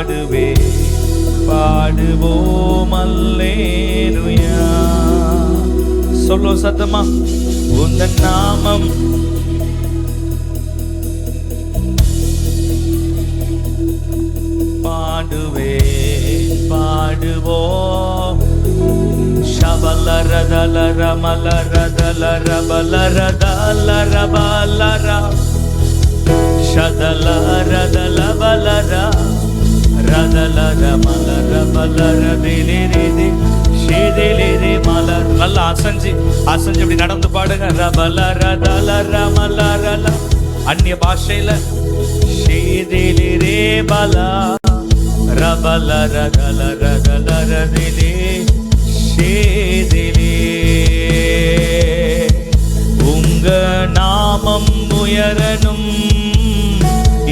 பாடுவே பாடுவோம் அல்லேலூயா. சொல்லும் சத்தமா உந்தன் நாமம் பாடுவே பாடுவோம். ஷபலரதலர மலரதலர பலரதலர பலர ஷதலரதல பலர ரதலர மலர பலர திலிரிதி ஷிதிலிரி மலர். நல்லா அசைஞ்சு இப்படி நடந்து பாடுங்க. ரபலரதலர மலரல அந்நிய பாஷையில ஷிதிலிரி பலா ரபலரதலரதலரதிலி ஷிதிலி. உங்க நாமம் உயரனும்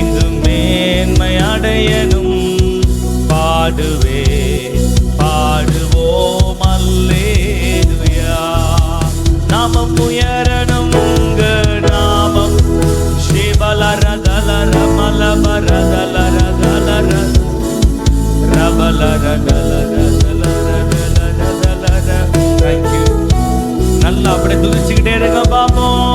இங்கு மேன்மை அடையனும் பாடுவே பாடுவோம் அல்லேலூயா. நாமம் உயரனும் உங்க நாமம் சிவலரதலர மலபரதலரதலர ரபலரதலரதலரதலர. Thank you. நல்லா அப்படியே துதிச்சுக்கிட்டே இருங்க பாப்போம்.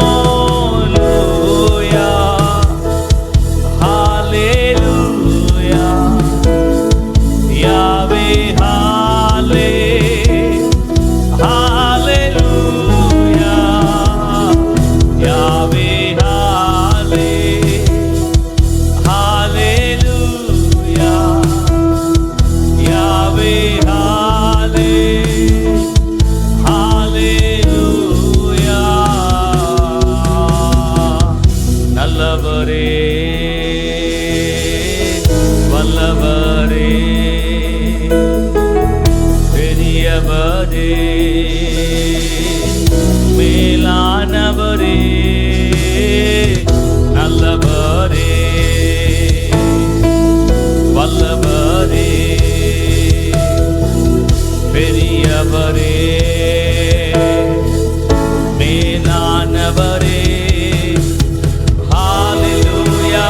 மேலானவரே நல்லவரே வல்லவரே பெரியவரே மேலானவரே. ஹalleluya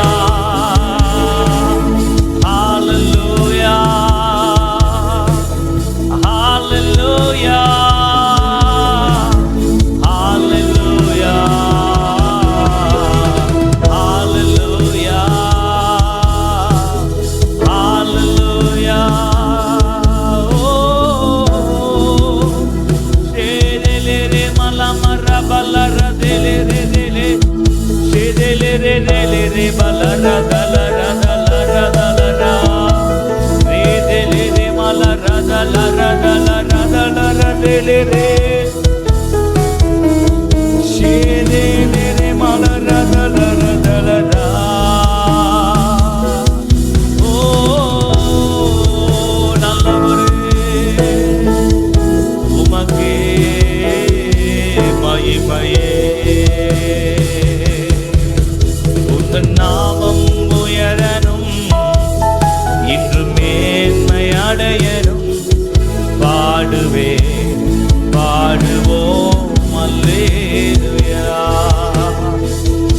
ஹalleluya ஹalleluya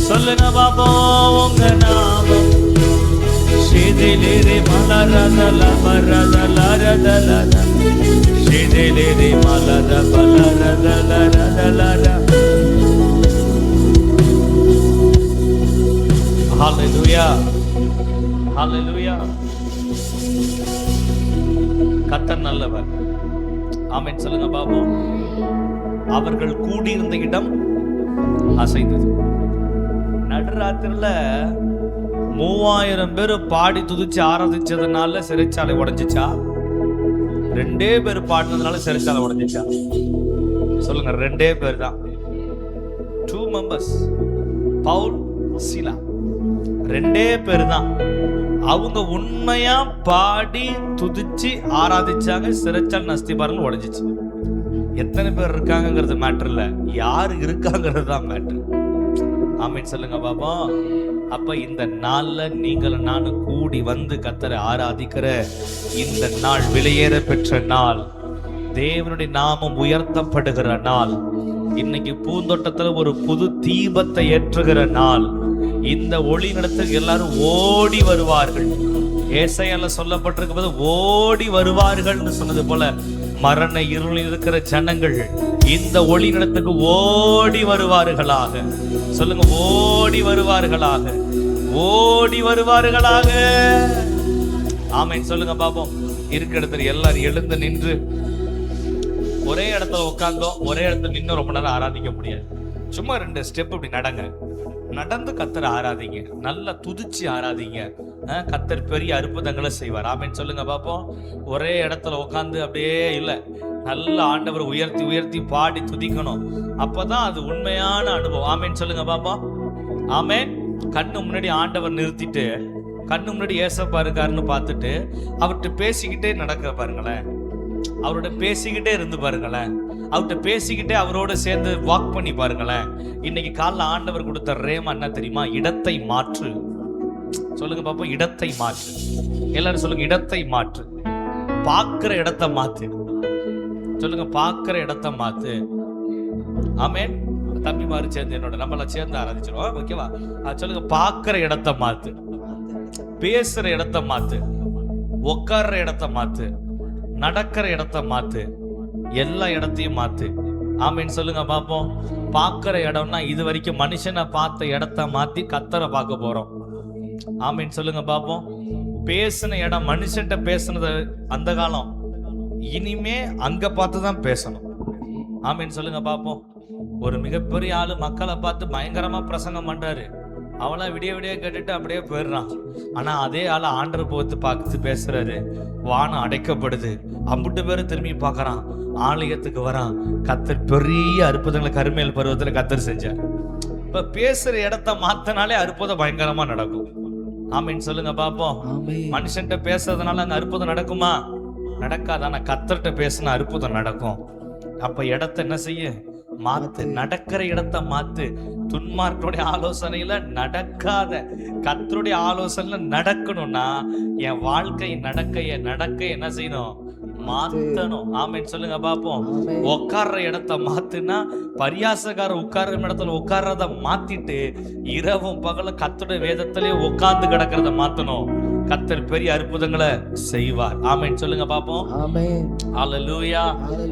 சொல்லுங்க பாப்போம். உங்க நாமம் ஷிதிலிரி மலரதல பரதலரதலர ஷிதிலிரி மலர பலரதலரதலர. ஹalleluya ஹalleluya. கர்த்தர் நல்லவர். ஆமென் சொல்லுங்க பாப்போம். அவர்கள் கூடியிருந்த இடம் அசைந்தது. நடுராத்திரில 3000 பேர் பாடி துதிச்சு ஆராதிச்சதுனால சிறைச்சாலை உடைஞ்சிச்சா? 2 பேர் பாடினதுனால சிறைச்சாலை உடைஞ்சிச்சா? சொல்லுங்க. 2 பேர் தான். 2 members, பவுல் சீலா. 2 பேர் தான். அவங்க உண்மையா பாடி துதிச்சு ஆராதிச்சாங்க. சிறைச்சாலை அஸ்திபாரங்கள் உடைஞ்சிச்சு. எத்தனை பேர் இருக்காங்கிறது மேட்டர் இல்ல, யாரு இருக்காங்கிறது தான் மேட்டர். ஆமென் சொல்லுங்க பாபா. அப்ப இந்த நாள்ல நீங்களும் நானும் கூடி வந்து கர்த்தரை ஆராதிக்கிற இந்த நாள் விலையேற பெற்ற நாள், தேவனுடைய நாமம் உயர்த்தப்படுகிற நாள். இன்னைக்கு பூந்தோட்டத்துல ஒரு புது தீபத்தை ஏற்றுகிற நாள். இந்த ஒளி நடத்த எல்லாரும் ஓடி வருவார்கள். ஏசாயால சொல்லப்பட்டிருக்கும்போது ஓடி வருவார்கள்னு சொன்னது போல மரண இருளில் இருக்கிற ஜனங்கள் இந்த ஒளி நடத்துக்கு ஓடி வருவார்களாக. சொல்லுங்க, ஓடி வருவார்களாக, ஓடி வருவார்களாக. ஆமென் சொல்லுங்க பாப்போம். இருக்கிற இடத்துல எல்லாரும் எழுந்து நின்று, ஒரே இடத்துல உட்கார்ந்தோம், ஒரே இடத்துல நின்று ரொம்ப நேரம் ஆராதிக்க முடியாது. சும்மா 2 ஸ்டெப் இப்படி நடங்க, நடந்து கத்தரை ஆராதிங்க, நல்லா துதிச்சு ஆராதிங்க. கத்தர் பெரிய அற்புதங்களை செய்வார். ஆமென் சொல்லுங்க பாப்போம். ஒரே இடத்துல உட்காந்து அப்படியே இல்லை, நல்ல ஆண்டவர் உயர்த்தி உயர்த்தி பாடி துதிக்கணும். அப்பதான் அது உண்மையான அனுபவம். ஆமென் சொல்லுங்க பாப்போம். ஆமென். கண்ணு முன்னாடி ஆண்டவர் நிறுத்திட்டு, கண்ணு முன்னாடி ஏசப்பா இருக்காருன்னு பார்த்துட்டு அவர்கிட்ட பேசிக்கிட்டே நடக்க பாருங்களேன். அவரோட பேசிக்கிட்டே இருந்து பாருங்களேன். அவர்கிட்ட பேசிக்கிட்டே அவரோட சேர்ந்து வாக் பண்ணி பாருங்களேன். இன்னைக்கு காலைல ஆண்டவர் கொடுத்த ரேமா என்ன தெரியுமா? இடத்தை மாற்று. சொல்லுங்க பாப்போம், இடத்தை மாற்று. எல்லாரும் சொல்லுங்க, இடத்தை மாற்று. பார்க்கிற இடத்தை மாத்து. சொல்லுங்க, பார்க்கிற இடத்தை மாத்து. ஆமென். தம்பி மாதிரி சேர்ந்து என்னோட நம்மள சேர்ந்து ஆராதிச்சிருவோம். ஓகேவா? சொல்லுங்க, பார்க்கிற இடத்தை மாத்து, பேசுற இடத்தை மாத்து, உட்கார்ற இடத்தை மாத்து, நடக்கிற இடத்தை மாத்து, எல்லா இடத்தையும் மாத்து. ஆமீன் சொல்லுங்க பாப்போம். பார்க்கிற இடம்னா இது வரைக்கும் மனுஷனை பார்த்த இடத்த மாத்தி கத்தரை பார்க்க போறோம். ஆமீன் சொல்லுங்க பாப்போம். பேசின இடம் மனுஷன்ட்ட பேசுனது அந்த காலம், இனிமே அங்க பார்த்துதான் பேசணும். ஆமீன் சொல்லுங்க பாப்போம். ஒரு மிகப்பெரிய ஆளு மக்களை பார்த்து பயங்கரமா பிரசங்கம் பண்றாரு, அவளா விடிய விடிய கேட்டுட்டு அப்படியே போயிடுறான். ஆனா அதே ஆளை ஆண்டர் போத்து பார்த்து பேசுறாரு, வானம் அடைக்கப்படுது, அம்புட்டு பேரு திரும்பி பார்க்கறான், ஆலயத்துக்கு வரான். கத்தர் பெரிய அற்புதங்களை கருமேல் பருவத்துல கத்தர் செஞ்சார். இப்ப பேசுற இடத்த மாத்தினாலே அற்புதம் பயங்கரமா நடக்கும். ஆமீன் சொல்லுங்க பாப்போம். மனுஷன்ட்ட பேசுறதுனால அங்க அற்புதம் நடக்குமா? நடக்காது. ஆனா கத்தர்கிட்ட பேசினா அற்புதம் நடக்கும். அப்ப இடத்த என்ன செய்ய? மாத்து. நடக்கிற இடத்த மாத்து. துன்மார்க்கருடைய ஆலோசனையில நடக்காத, கர்த்தருடைய ஆலோசனையில நடக்கணும்னா என் வாழ்க்கை நடக்க என்ன செய்யணும்? மாத்தணும். ஆமென் சொல்லுங்க பாப்போம். உட்கார்ற இடத்த மாத்துனா, பரியாசக்கார உட்கார்ற இடத்துல உட்கார்றத மாத்திட்டு இரவும் பகலும் கர்த்தருடைய வேதத்திலே உட்கார்ந்து கிடக்கிறத மாத்தணும். கர்த்தர் பெரிய அற்புதங்களை செய்வார். ஆமென் சொல்லுங்க பாப்போம். ஆமென். ஹalleluya.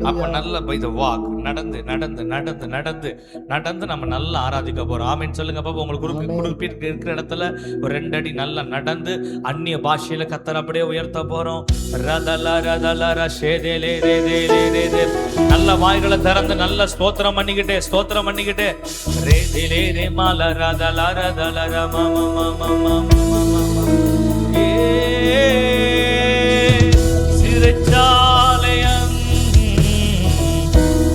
அப்ப நல்ல பை தி வாக் நடந்து நடந்து நடந்து நடந்து நடந்து நம்ம நல்லா ஆராதிக்க போறோம். ஆமென் சொல்லுங்க பாப்போம். உங்களுக்கு குறிப்பிட்ட இருக்கிற இடத்துல ஒரு 2 அடி நல்லா நடந்து அந்நிய பாஷையில கர்த்தர் அப்படியே உயர்த்த போறோம். ரதல ரதல ரஷேதேலே ரேதேலே நல்ல வாய்களை திறந்து நல்ல ஸ்தோத்திரம் பண்ணிக்கிட்டே ரேதேலே ரே மால ரதல ரதல ரம மம மம சிறைச்சாலையம்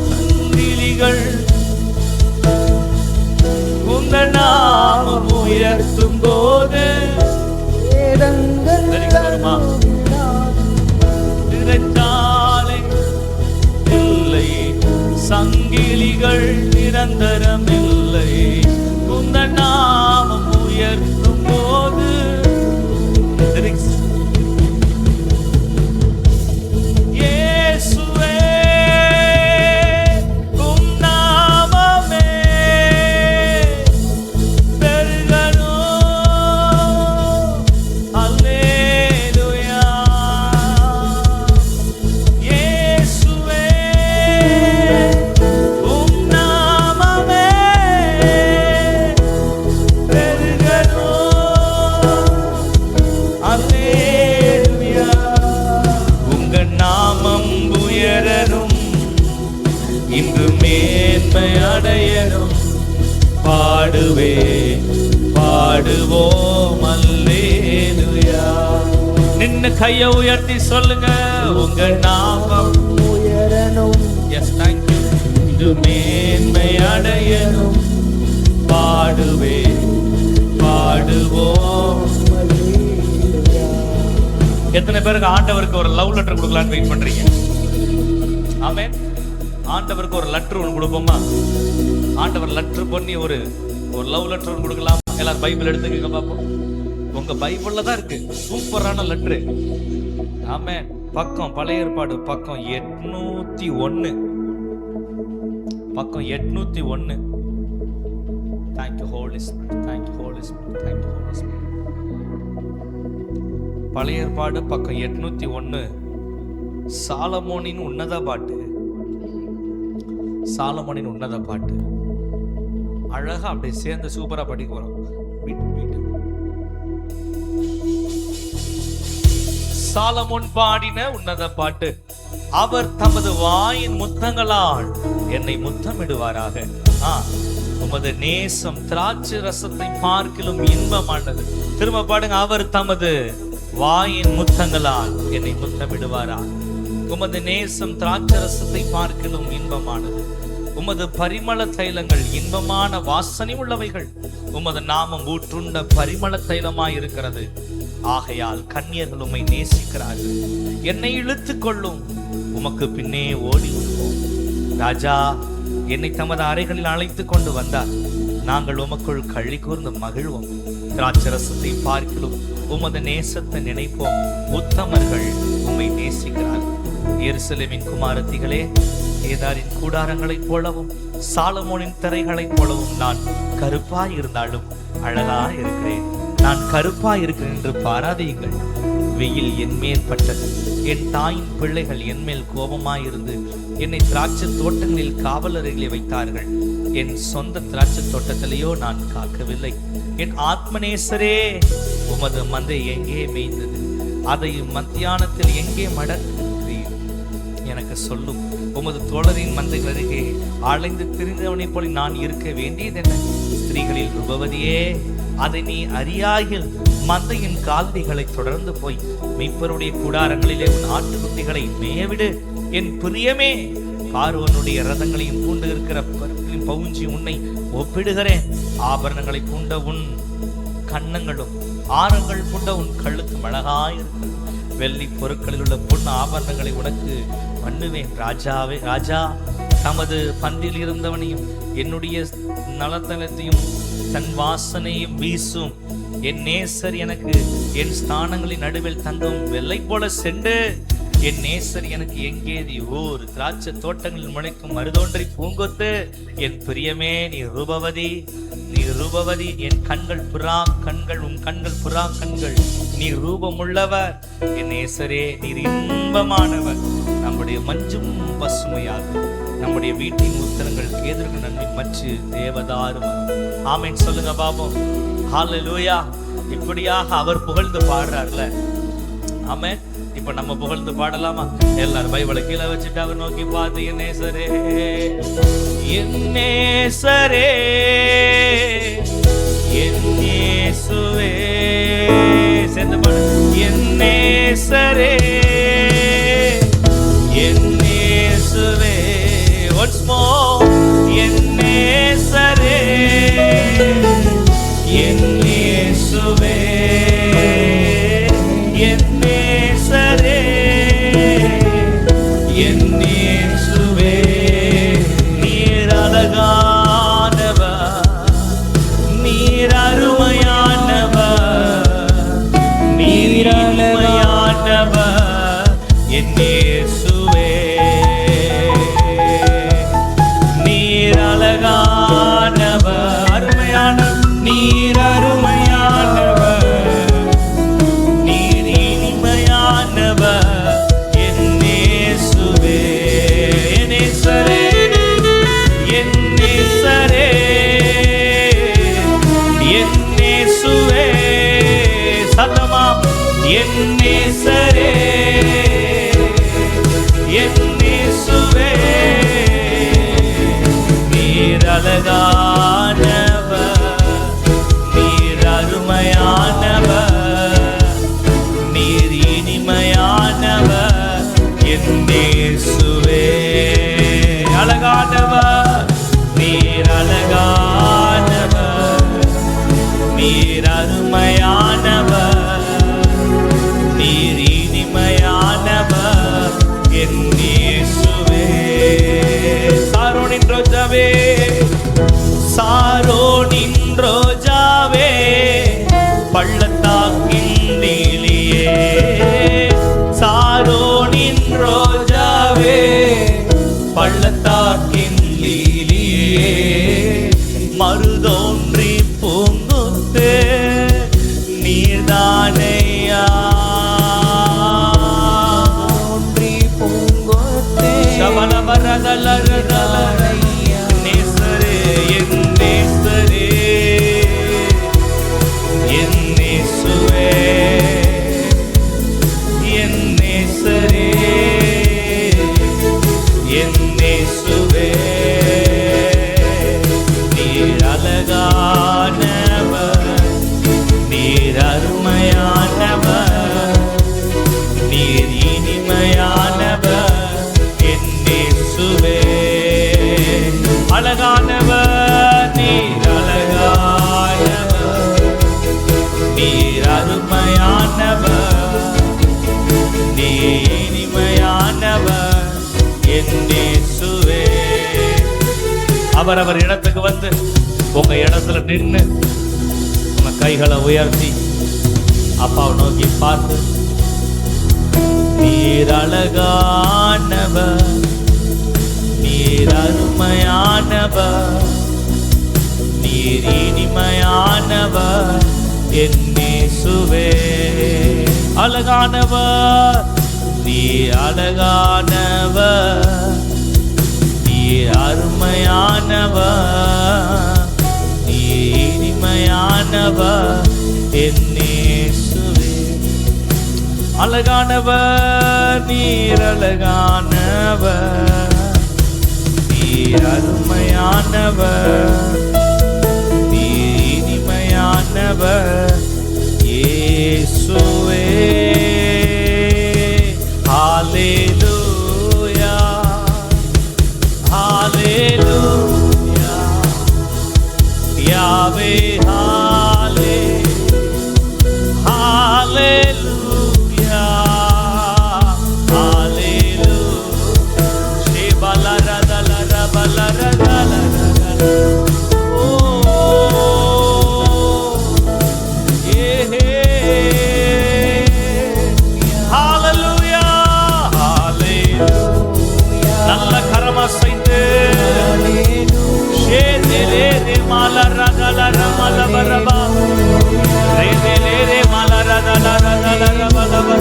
சந்திலிகள் உங்க நாமம் உயர்த்தும் போது சிறைச்சாலை இல்லை, சங்கிலிகள் நிரந்தரம் இல்லை, உங்க நாமம் உயர்த்தும் போது பாடுவோம் அல்லேலூயா. நின்னு கையை உயர்த்தி சொல்லுங்க, உங்க நாமம் உயரணும். S, thank you. இது மேன்மை அடையணும். பாடுவோம். எத்தனை பேருக்கு ஆண்டவருக்கு ஒரு லவ் லெட்டர் கொடுக்கலான்னு வெயிட் பண்றீங்க? ஆமென். ஆண்டவருக்கு ஒரு லெட்டர் ஒன்று கொடுப்போமா? ஆண்டவர் லெட்டர் பண்ணி ஒரு லவ் லெட்டர் ஒன்று கொடுக்கலாம். எல்லாரும் பைபிள் எடுத்துக்கங்க பாப்போம். உங்க பைபிள்ல தான் இருக்கு சூப்பரான லெட்டர். ஆமென். பக்கம் பழைய ஏற்பாடு பக்கம் 801. பக்கம் 801. Thank you Holy Spirit. Thank you Holy Spirit. Thank you Holy Spirit. பழைய ஏற்பாடு பக்கம் 801, சாலமோனின் உன்னத பாட்டு. சாலமோனின் உன்னத பாட்டு அழகா அப்படியே சேர்ந்து சூப்பரா படிக்க போறோம். சாலமோன் பாடின உன்னத பாட்டு. அவர் தமது வாயின் முத்தங்களால் என்னை முத்தமிடுவாராக. உமது நேசம் திராட்சை ரசத்தை பார்க்கிலும் இன்பமானது. திரும்ப பாடுங்க. அவர் தமது வாயின் முத்தங்களால் என்னை முத்தமிடுவாராக. உமது நேசம் திராட்சை ரசத்தை பார்க்கிலும் இன்பமானது. உமது பரிமள தைலங்கள் இன்பமான வாசனை உள்ளவைகள். உமது நாமம் ஊற்றுண்ட பரிமள தைலமாய் இருக்கிறது. ஆகையால் கன்னியர்கள் உம்மை நேசிக்கிறார்கள். என்னை இழுத்து கொள்ளும், உமக்கு பின்னே ஓடி வருவோம். ராஜா என்னை தமது அறைகளில் அழைத்து கொண்டு வந்தார். நாங்கள் உமக்குள் களி கூர்ந்து மகிழ்வோம். திராட்சரசத்தை பார்க்கிலும் உமது நேசத்தை நினைப்போம். உத்தமர்கள் உம்மை நேசிக்கிறார்கள். எருசலேமின் குமாரத்திகளே, கேதாரின் கூடாரங்களைப் போலவும் சாலமோனின் திரைகளைப் போலவும் நான் கருப்பாய் இருந்தாலும் அழகாய் இருக்கிறேன். நான் கருப்பாய் இருக்கிறேன் என்று பாராதியுங்கள். வெயில் என் மேல் பட்டது. என் தாயின் பிள்ளைகள் என் மேல் கோபமாயிருந்து என்னை திராட்சை தோட்டங்களில் காவலர்களை வைத்தார்கள். என் சொந்த திராட்சை தோட்டத்திலேயோ நான் காக்கவில்லை. என் ஆத்மநேசரே, உமது மந்தை எங்கே மேய்ந்தது? அதை மத்தியானத்தில் எங்கே மடக்கிறீர்? எனக்கு சொல்லும். உமது தோழரின் மந்தைகள் அருகே அலைந்து திரிந்தவனைப் போல நான் இருக்க வேண்டியதென்ன? ஸ்திரீகளில் ரூபவதியே, அதை நீ அறியாயில் மந்தையின் கால்நடைகளை தொடர்ந்து போய் மீட்பருடைய கூடாரங்களிலே உன் ஆட்டுக்குட்டிகளை மேயவிடு. என் பிரியமே, பார்வோனுடைய ரதங்களையும் பூண்டு இருக்கிற பவுஞ்சி உன்னை ஒப்பிடுகிறேன். ஆபரணங்களை பூண்ட உன் கன்னங்களும் ஆரங்கள் பூண்ட உன் கழுத்தும் அழகாயிருக்கும். வெள்ளி பொருட்களில் உள்ள பொன் ஆபரணங்களை உனக்கு பண்ணுவேன். ராஜாவே, ராஜா தமது பந்தில் இருந்தவனையும் என்னுடைய நலத்தலத்தையும் தன் வாசனையும் வீசும் என் நேசர் எனக்கு என் ஸ்தானங்களின் நடுவில் தங்கும் வெள்ளை போல சென்று என் நேசர் எனக்கு எங்கேதி ஊர் திராட்சை தோட்டங்களில் முளைக்கும் மருதோன்றி பூங்கொத்து. என் பிரியமே, நீ ரூபவதி, நீ ரூபவதி. என் கண்கள் புறா கண்கள், உன் கண்கள் புறா கண்கள். நீ ரூபமுள்ளவர். என் நேசரே, நீர் இன்பமானவர். நம்முடைய மஞ்சும் பசுமையாகும். நம்முடைய வீட்டின் உத்தரங்கள் கேதருக்கு நன்மை மற்ற தேவதாரும். ஆமென் சொல்லுங்க பாபம். ஹல்லேலூயா. இப்படியாக அவர் புகழ்ந்து பாடுறார்ல. ஆமென். இப்ப நம்ம புகழ்ந்து பாடலாமா? எல்லாரும் பைபிளை கீழே வச்சுட்டு அவர் நோக்கி பார்த்து, என் நேசரே, என் நேசரே, என் இயேசுவே. சேர்ந்து பாடு. என் நேசரே, என் இயேசுவே. Once more. என் நேசரே, என் இயேசுவே, என் நேசரே, என் இயேசுவே. நீர் அழகானவர், நீர் அருமையானவர், நீர் அருமையானவர். என் இயேசுவே, நீர் அழகானவர், அருமையான, நீர் அருமையானவர், நீர் இனிமையானவர். என் இயேசுவே, என் நேசரே, என் நேசரே, என் இயேசுவே. சத்தமா, என் நேசரே, என் இயேசுவே. நீர் அழகானவர், நீர் அருமையானவர், நீர் இனிமையானவர். என் இயேசுவே, அழகானவர், நீர் அழகானவர், நீர் அருமையானவர், நீர் இனிமையானவர். என் இயேசுவே. சாரோனின் ரோஜாவே, சாரோனின் ரோஜாவே, பள்ளத்தாக்கின் லீலியே. சாரோனின் ரோஜாவே, பள்ளத்தாக்கின் லீலியே. மருதோன்றி பூங்குத்து நீர்தானையா. இயேசுவே. அவர் இடத்துக்கு வந்து உங்க இடத்துல நின்று உங்க கைகளை உயர்த்தி அப்பாவை நோக்கி பார்த்து, நீர் அழகானவர், நீர் அருமையானவர், நீர் இனிமையானவர் என் இயேசுவே. அழகானவர், நீர் அழகானவர், நீர் அருமையானவர், நீர் இனிமையானவர் என் இயேசுவே. அழகானவர், நீர் அழகானவர், நீர் அருமையானவர், நீர் இனிமையானவர் இயேசுவே. ஹல்லேலூயா, ஹல்லேலூயா, யாவே ஹல்லே, ஹல்லேலூயா, ஹல்லேலூயா. ஷேபலரதலரபலரதலரதல. ஓ ஏஹே, ஹல்லேலூயா, ஹல்லேலூயா. நல்ல கரமா செய்து ஷேதேலே மலரதலரமலபரபா, ரேதேலே மலரதலரதலரபலபா,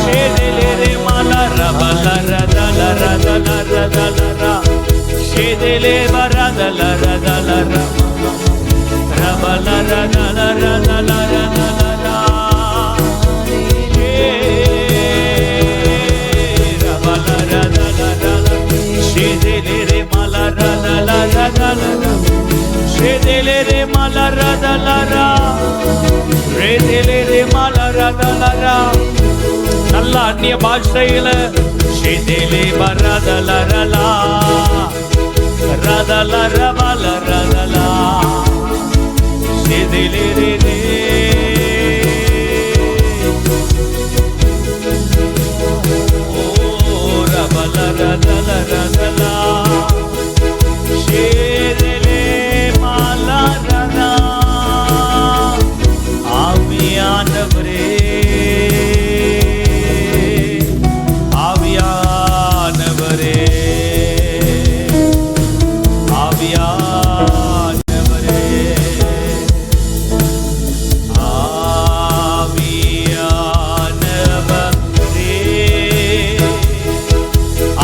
ஷேதேலே மலரபலரதலரதலரதலரா, ஷேதேலே வரதலரதலரா, ரபலரதலரதலரதலரா, ஷேதேலே மலரதலரதலரா, ஷேதேலே மலரதலரா, ரேதேலே மலரதலரா. நல்ல அந்நிய பாஷையில ஷேதேலே வரதலரலா, ரதலரபலரதலா, ஷேதேலே ஓ ரபலரதலரதலா, ஷேதேலே மலரதா. ஆவியானவரே, ஆவியானவரே, ஆவியானவரே, ஆவியானவரே,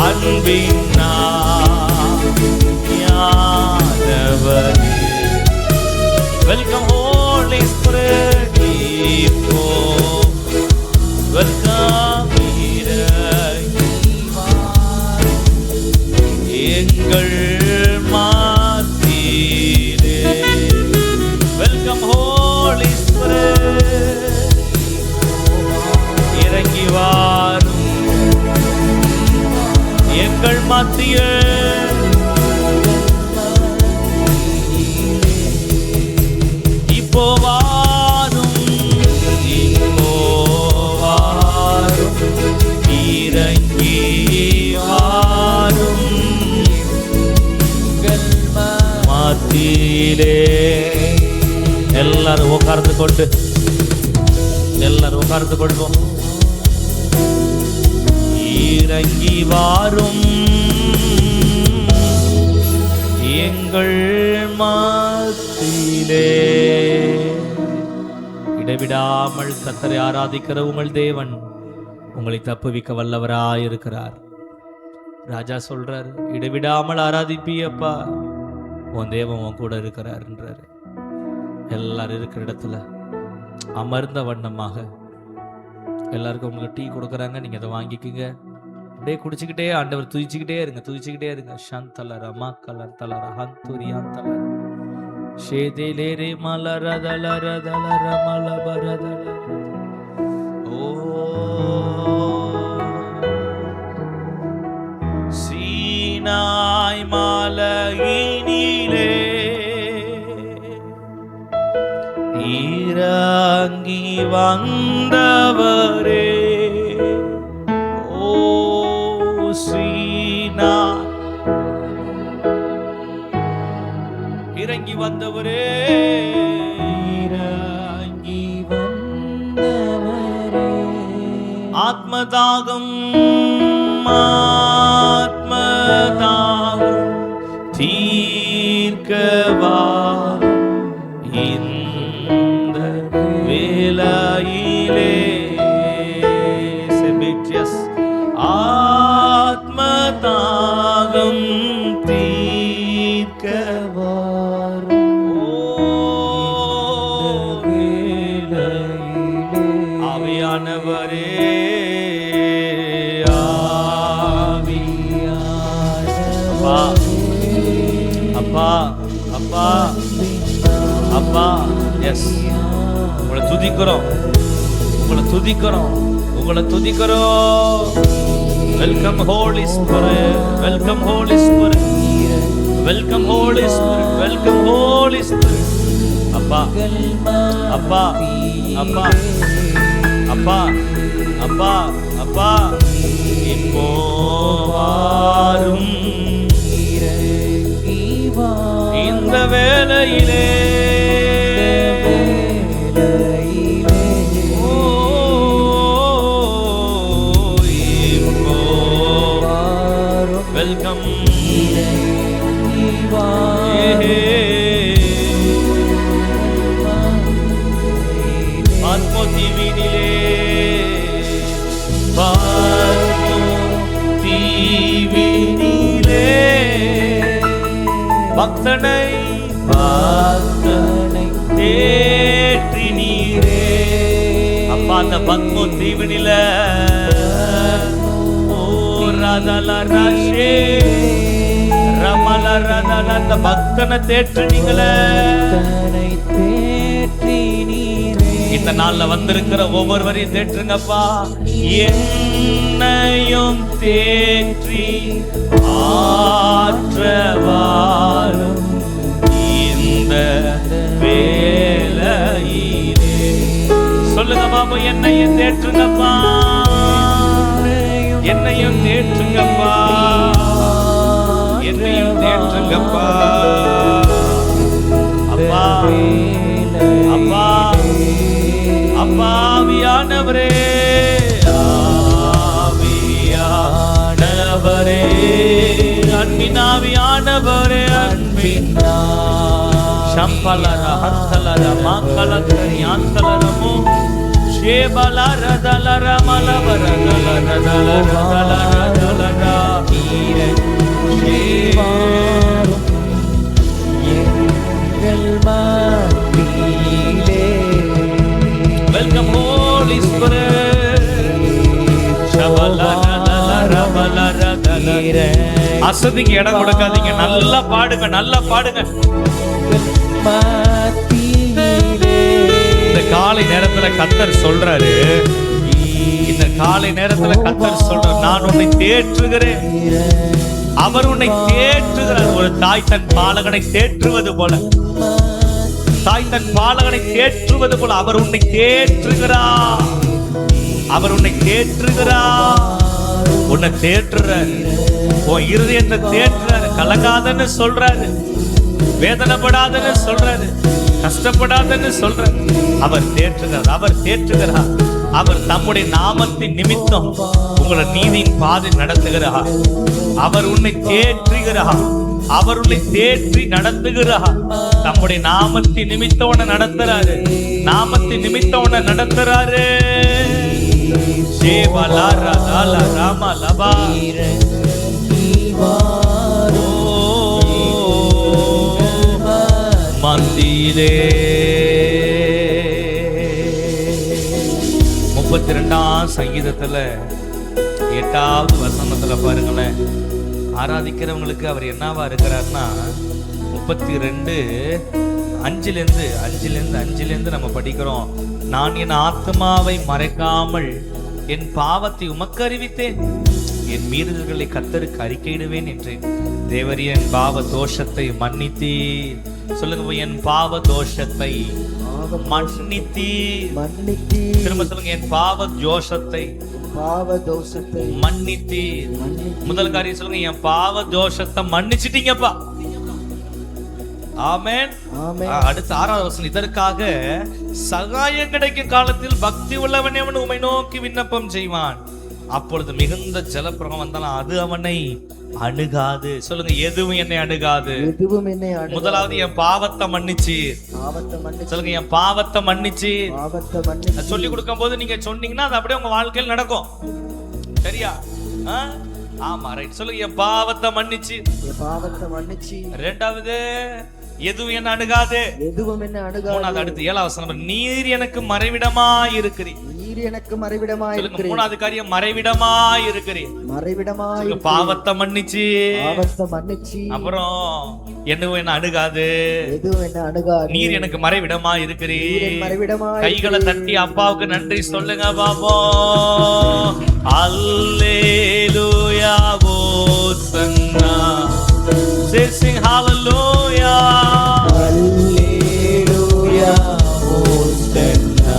அன்பின் ஆவியானவரே. வெல்கம் ஹோலி ஸ்பிரிட், இப்போ வெல்கம் எங்கள் மாத்திரே. வெல்கம் ஹோலி ஸ்பிரிட், இறங்கி வாரும் எங்கள் மத்தியே. இப்போ வாரும், இப்போ வாரும், இறங்கி வாரும் மத்தியிலே. எல்லாரும் உட்கார்ந்து கொண்டு, எல்லாரும் உட்கார்ந்து கொள்வோம். இறங்கி வாரும் எங்கள் மத்தியிலே. இடைவிடாமல் கர்த்தரை ஆராதிக்கிற உங்கள் தேவன் உங்களை தப்புவிக்க வல்லவராயிருக்கிறார். ராஜா சொல்றாரு, இடைவிடாமல் ஆராதிப்பியப்பா, உன் தேவன் உன் கூட இருக்கிறார்ன்றாரு. எல்லாரும் இருக்கிற இடத்துல அமர்ந்த வண்ணமாக எல்லாருக்கும் உங்களுக்கு டீ கொடுக்குறாங்க, நீங்க அதை வாங்கிக்குங்க. அப்படியே குடிச்சுக்கிட்டே ஆண்டவர் துதிச்சுக்கிட்டே இருங்க, துதிச்சுக்கிட்டே இருங்க. ஷந்தலர மக்கலர் தலர ஹந்துரியான் தலர ஷேதேலே மலரதலரதலர மலபரதல. ஓ சீனாய் மலையினிலே இறங்கி வந்தவரே, ஓ சீனாய் ஆத்மதாகம் ஆத்மதாகம் தீர்க்கவா இந்த வேளையிலே செபிட்டியஸ் ஆத்மதாகம் தீர்க்கவா ஆவியானவரே அப்பா அப்பா அப்பா எஸ் உங்களை துதிக்கிறோம் உங்களை துதிக்கிறோம் உங்களை துதிக்கிறோம். Welcome holy spirit, welcome holy spirit, welcome holy spirit, welcome holy spirit. அப்பா அப்பா அப்பா அப்பா அப்பா அப்பா இப்போ வாரும் இந்த வேளையிலே வெல்கம் தீவினிலே தீவினிலே பக்தனை தேற்றி நீரே. அப்பா அந்த பத்மோ தீவினில ஓ ரதல ரஷே ரமல ரதல அந்த பக்தனை தேற்றினீங்களே. இந்த நாள்ல வந்திருக்கிற ஒவ்வொருவரையும் தேற்றுங்கப்பா. என்னையும் தேற்றி ஆற்றவாரும் இந்த வேளையிலே. சொல்லுங்க பாபு, என்னையும் தேற்றுங்கப்பா, என்னையும் தேற்றுங்கப்பா, என்னையும் தேற்றுங்கப்பா. அப்பா அப்பா அப்பா ஆவியானவரே, ஆவியானவரே, அன்பின் ஆவியானவரே, அன்பின் சம்பலர ஹந்தலர மாங்கலக்கரி ஆந்தலரமோ ஷேபலர தலர மலவர தலர தலர தலர தலர ஈர ஷேவாரும் எங்கள் மத்தியிலே. Welcome holy spirit. அசதிக்கு இடம் கொடுக்காதீங்க. நல்லா பாடுங்க, நல்லா பாடுங்க. இந்த காலை நேரத்துல கர்த்தர் சொல்றாரு, இந்த காலை நேரத்துல கர்த்தர் சொல்றாரு, நான் உன்னை தேற்றுகிறேன். அவர் உன்னை தேற்றுகிறார். ஒரு தாய் தன் பாலகனை தேற்றுவது போல, தாய் தன் பாலகனை தேற்றுவது போல அவர் உன்னை தேற்றுகிறார். அவர் உன்னை தேற்றுகிறார், உன்னை தேற்றுறாரு, உன் இருதயத்தை தேற்றுறாரு. கலங்காதன்னு சொல்றாரு, வேதனைப்படாதன்னு சொல்றாரு, கஷ்டப்படாதன்னு சொல்றாரு. அவர் தேற்றுகிறார், அவர் தேற்றுகிறார். அவர் தம்முடைய நாமத்தின் நிமித்தம் உங்களை நீதியின் பாதை நடத்துகிறார். அவர் உன்னை தேற்றுகிறார், அவர் உன்னை தேற்றி நடத்துகிறார். தம்முடைய நாமத்தின் நிமித்தம் உன்னை நடத்துறாரு, நாமத்தின் நிமித்தம் உன்னை நடத்துறாரு. மந்தியிலே 32ஆம் சங்கீதத்துல 8வது வசனத்துல பாருங்களேன். ஆராதிக்கிறவங்களுக்கு அவர் என்னவா இருக்கிறார்னா 32:5 நம்ம படிக்கிறோம். நான் என் ஆத்மாவை மறைக்காமல் என் பாவத்தை உமக்கு அறிவித்தேன், என் மீறுதல்களை கர்த்தருக்கு அறிக்கையிடுவேன் என்றேன். தேவரீ என் பாவ தோஷத்தை மன்னித்தீர். சொல்லுங்க, என் பாவ தோஷத்தை மன்னித்தீர். திரும்ப சொல்லுங்க, என் பாவ தோஷத்தை மன்னித்தீர். முதல் காரியம் சொல்லுங்க, என் பாவ தோஷத்தை மன்னிச்சிட்டீங்கப்பா. ஆமென். அடுத்த 6வது வசனம், இதற்காக சகாயம் கிடைக்கும் காலத்தில் பக்தி உள்ளவன் அவன் உம்மை நோக்கி விண்ணப்பம் செய்வான். அப்பொழுது மிகுந்த ஜலப்பிரகம் வந்தாலும் அது அவனை அணுகாது. சொல்லுங்க, எதுவும் என்னை அணுகாது. எதுவும் என்னை முதலாவது என் பாவத்தை மன்னிச்சு. சொல்லுங்க, என் பாவத்தை மன்னிச்சு. சொல்லி கொடுக்கும் போது நீங்க சொன்னீங்கன்னா அது அப்படியே உங்க வாழ்க்கையில் நடக்கும். சரியா? ஆமா, ரைட். சொல்லுங்க, என் பாவத்தை மன்னிச்சு. ரெண்டாவது, எதுவும் என்ன அணுகாது. எதுவும் என்ன அணுகாது. மூணாவது, அடுத்து 7வது வசனம், நீர் எனக்கு மறைவிடமாய் இருக்கிறீர். நீர் எனக்கு மறைவிடமாய் இருக்கிறீர். மூணாவது காரியம், மறைவிடமாய் இருக்கிறீர். மறைவிடமாய் பாவத்தை மன்னிச்சு. அப்புறம் எதுவும் என்ன அணுகாது. எதுவும் என்ன அணுகாது. நீர் எனக்கு மறைவிடமாய் இருக்கிறீர். கைகளை தட்டி அப்பாவுக்கு நன்றி சொல்லுங்க பாப்போம். அல்லேலூயா, ஓசன்னா. Sing hallelujah. Hallelujah, Hosanna.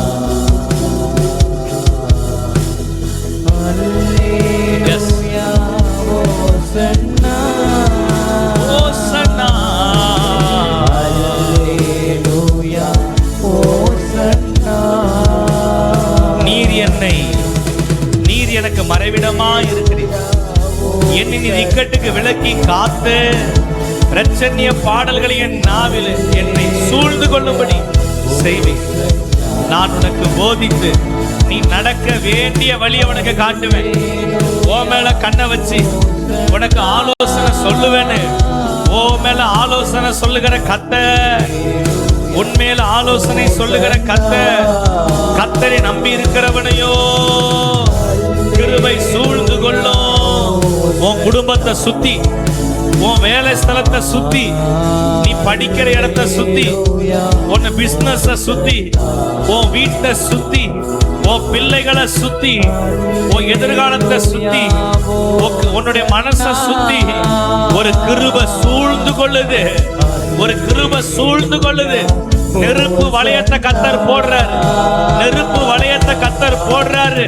Hallelujah, Hosanna. Hosanna. Hallelujah, Hosanna. நீர் எனக்கு மறைவிடமாய் இருக்கிறீர். என்னை நீர் இக்கட்டுக்கு விலக்கி காத்து பிரச்சனைய பாடல்களை என் நாவில் என்னை சூழ்ந்து கொள்ளும்படி செய்வேன். நான் உனக்கு போதித்து நீ நடக்க வேண்டிய வழியை உனக்கு காட்டுவேன். ஓ மேல கண்ணை வச்சு உனக்கு ஆலோசனை சொல்லுவேன்னு. ஓ மேல ஆலோசனை சொல்லுகிற கர்த்தர், உன்மேல ஆலோசனை சொல்லுகிற கர்த்தர், கர்த்தரை நம்பி இருக்கிறவனையோ கிருபை சூழ்ந்து கொள்ளும். உன் குடும்பத்தை சுத்தி, உன் வேலை ஸ்தலத்தை சுத்தி, நீ படிக்கிற இடத்தை சுத்தி, உன் பிசினஸ் சுத்தி, உன் வீட்டை சுத்தி, உன் பிள்ளைகளை சுத்தி, உன் எதிர்காலத்தை சுத்தி, உன்னுடைய மனசை சுத்தி ஒரு கிருபை சூழ்ந்து கொள்ளுது. ஒரு கிருபை சூழ்ந்து கொள்ளுது. நெருப்பு வளையத்தை கர்த்தர் போடுறாரு. நெருப்பு வளையத்தை கர்த்தர் போடுறாரு.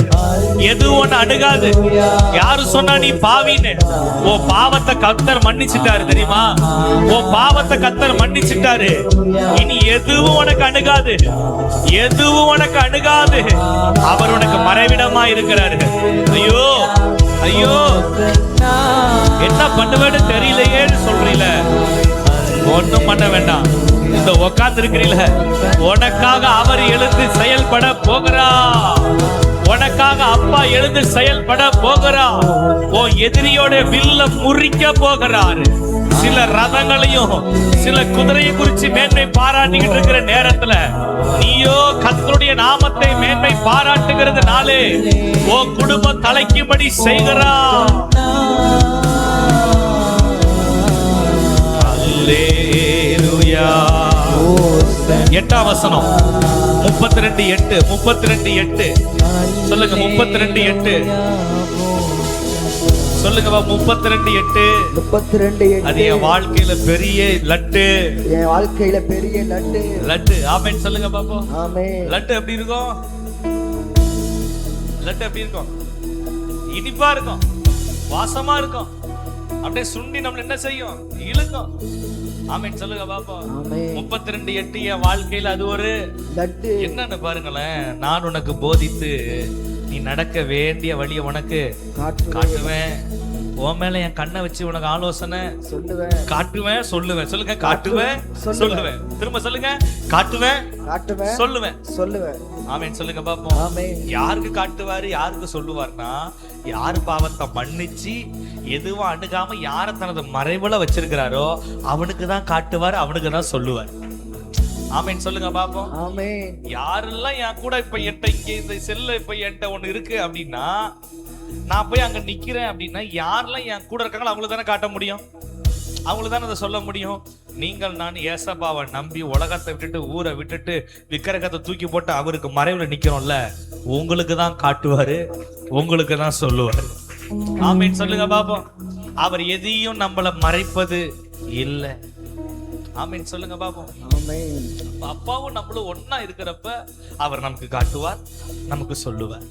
எது ஒண்ணு அணுகாது. யாரு சொன்னா நீ பாவின்னு? ஓ பாவத்தை கர்த்தர் மன்னிச்சிட்டாரு தெரியுமா? ஓ பாவத்தை கர்த்தர் மன்னிச்சிட்டாரு. இனி எதுவும் உனக்கு அணுகாது. எதுவும் உனக்கு அணுகாது. அவர் உனக்கு மறைவிடமா இருக்கிறாரு. ஐயோ ஐயோ, என்ன பண்ணுவேன்னு தெரியலையேன்னு சொல்றீல, ஒண்ணும் பண்ண வேண்டாம். இந்த உட்கார்ந்து இருக்கிறீல, உனக்காக அவர் எழுந்து செயல்பட போகிறார். உனக்காக அப்பா எழுந்து செயல்பட போகிறார். உன் எதிரியோட வில்ல முறிக்க போகிறார். சில ரதங்களையும் சில குதிரையை குறிச்சு மேன்மை பாராட்டிக்கிட்டு இருக்கிற நேரத்துல நீயோ கர்த்தருடைய நாமத்தை மேன்மை பாராட்டுகிறதுனாலே உன் குடும்பம் தலைக்கும்படி செய்கிறார். அல்லேலூயா. 8ஆம் வசனம் 32:8 சொல்லுங்க. 32:8 சொல்லுங்க. 32:8 அது என் வாழ்க்கையில பெரிய லட்டு. என் வாழ்க்கையில பெரிய லட்டு. லட்டு. ஆமென் சொல்லுங்க பாப்போம். ஆமென். லட்டு எப்படி இருக்கும்? லட்டு எப்படி இருக்கும்? இனிப்பா இருக்கும், வாசமா இருக்கும். அப்படியே சுண்டி நம்மள என்ன செய்யும்? இழுக்கும். ஆமென் சொல்லுங்க பாப்போம். 32:8 என் வாழ்க்கையில அது ஒரு லட்டு. என்னன்னு பாருங்களேன். நான் உனக்கு போதித்து நீ நடக்க வேண்டிய வழியை உனக்கு காட்டுவேன். உன் மேல என் கண்ணை வச்சு உனக்கு ஆலோசனை சொல்லுவேன். காட்டுவேன் சொல்லுவேன். சொல்லுங்க, காட்டுவேன் சொல்லுவேன். திரும்ப சொல்லுங்க, காட்டுவேன் சொல்லுவேன். ஆமென் சொல்லுங்க பாப்போம். யாருக்கு காட்டுவாரு, யாருக்கு சொல்லுவார்னா, யாரு பாவத்தை மன்னிச்சு எதுவும் அணுகாம யார தனது மறைவுல வச்சிருக்கிறாரோ அவனுக்கு தான் காட்டுவார், அவனுக்கு தான் சொல்லுவார். ஆமென் சொல்லுங்க பாப்போம். யாரெல்லாம் என் கூட இப்ப என்கிட்ட இங்க இந்த செல்ல இப்ப என்கிட்ட ஒண்ணு இருக்கு அப்படின்னா, நான் போய் அங்க நிக்கிறேன் அப்படின்னா, யாரெல்லாம் என் கூட இருக்காங்களோ அவங்களுக்கு தானே காட்ட முடியும், அவங்களுக்கு தானே அதை சொல்ல முடியும். நீங்கள் நான் ஏசப்பாவை நம்பி உலகத்தை விட்டுட்டு ஊரை விட்டுட்டு விக்கிரகத்தை தூக்கி போட்டு அவருக்கு மறைவுல நிக்கிறோம்ல, உங்களுக்கு தான் காட்டுவாரு, உங்களுக்கு தான் சொல்லுவாரு. ஆமென் சொல்லுங்க பாப்போம். அவர் எதையும் நம்மள மறைப்பது இல்லை. ஆமென் சொல்லுங்க பாப்போம். அப்பாவும் நம்மளும் ஒன்னா இருக்கிறப்ப அவர் நமக்கு காட்டுவார், நமக்கு சொல்லுவார்.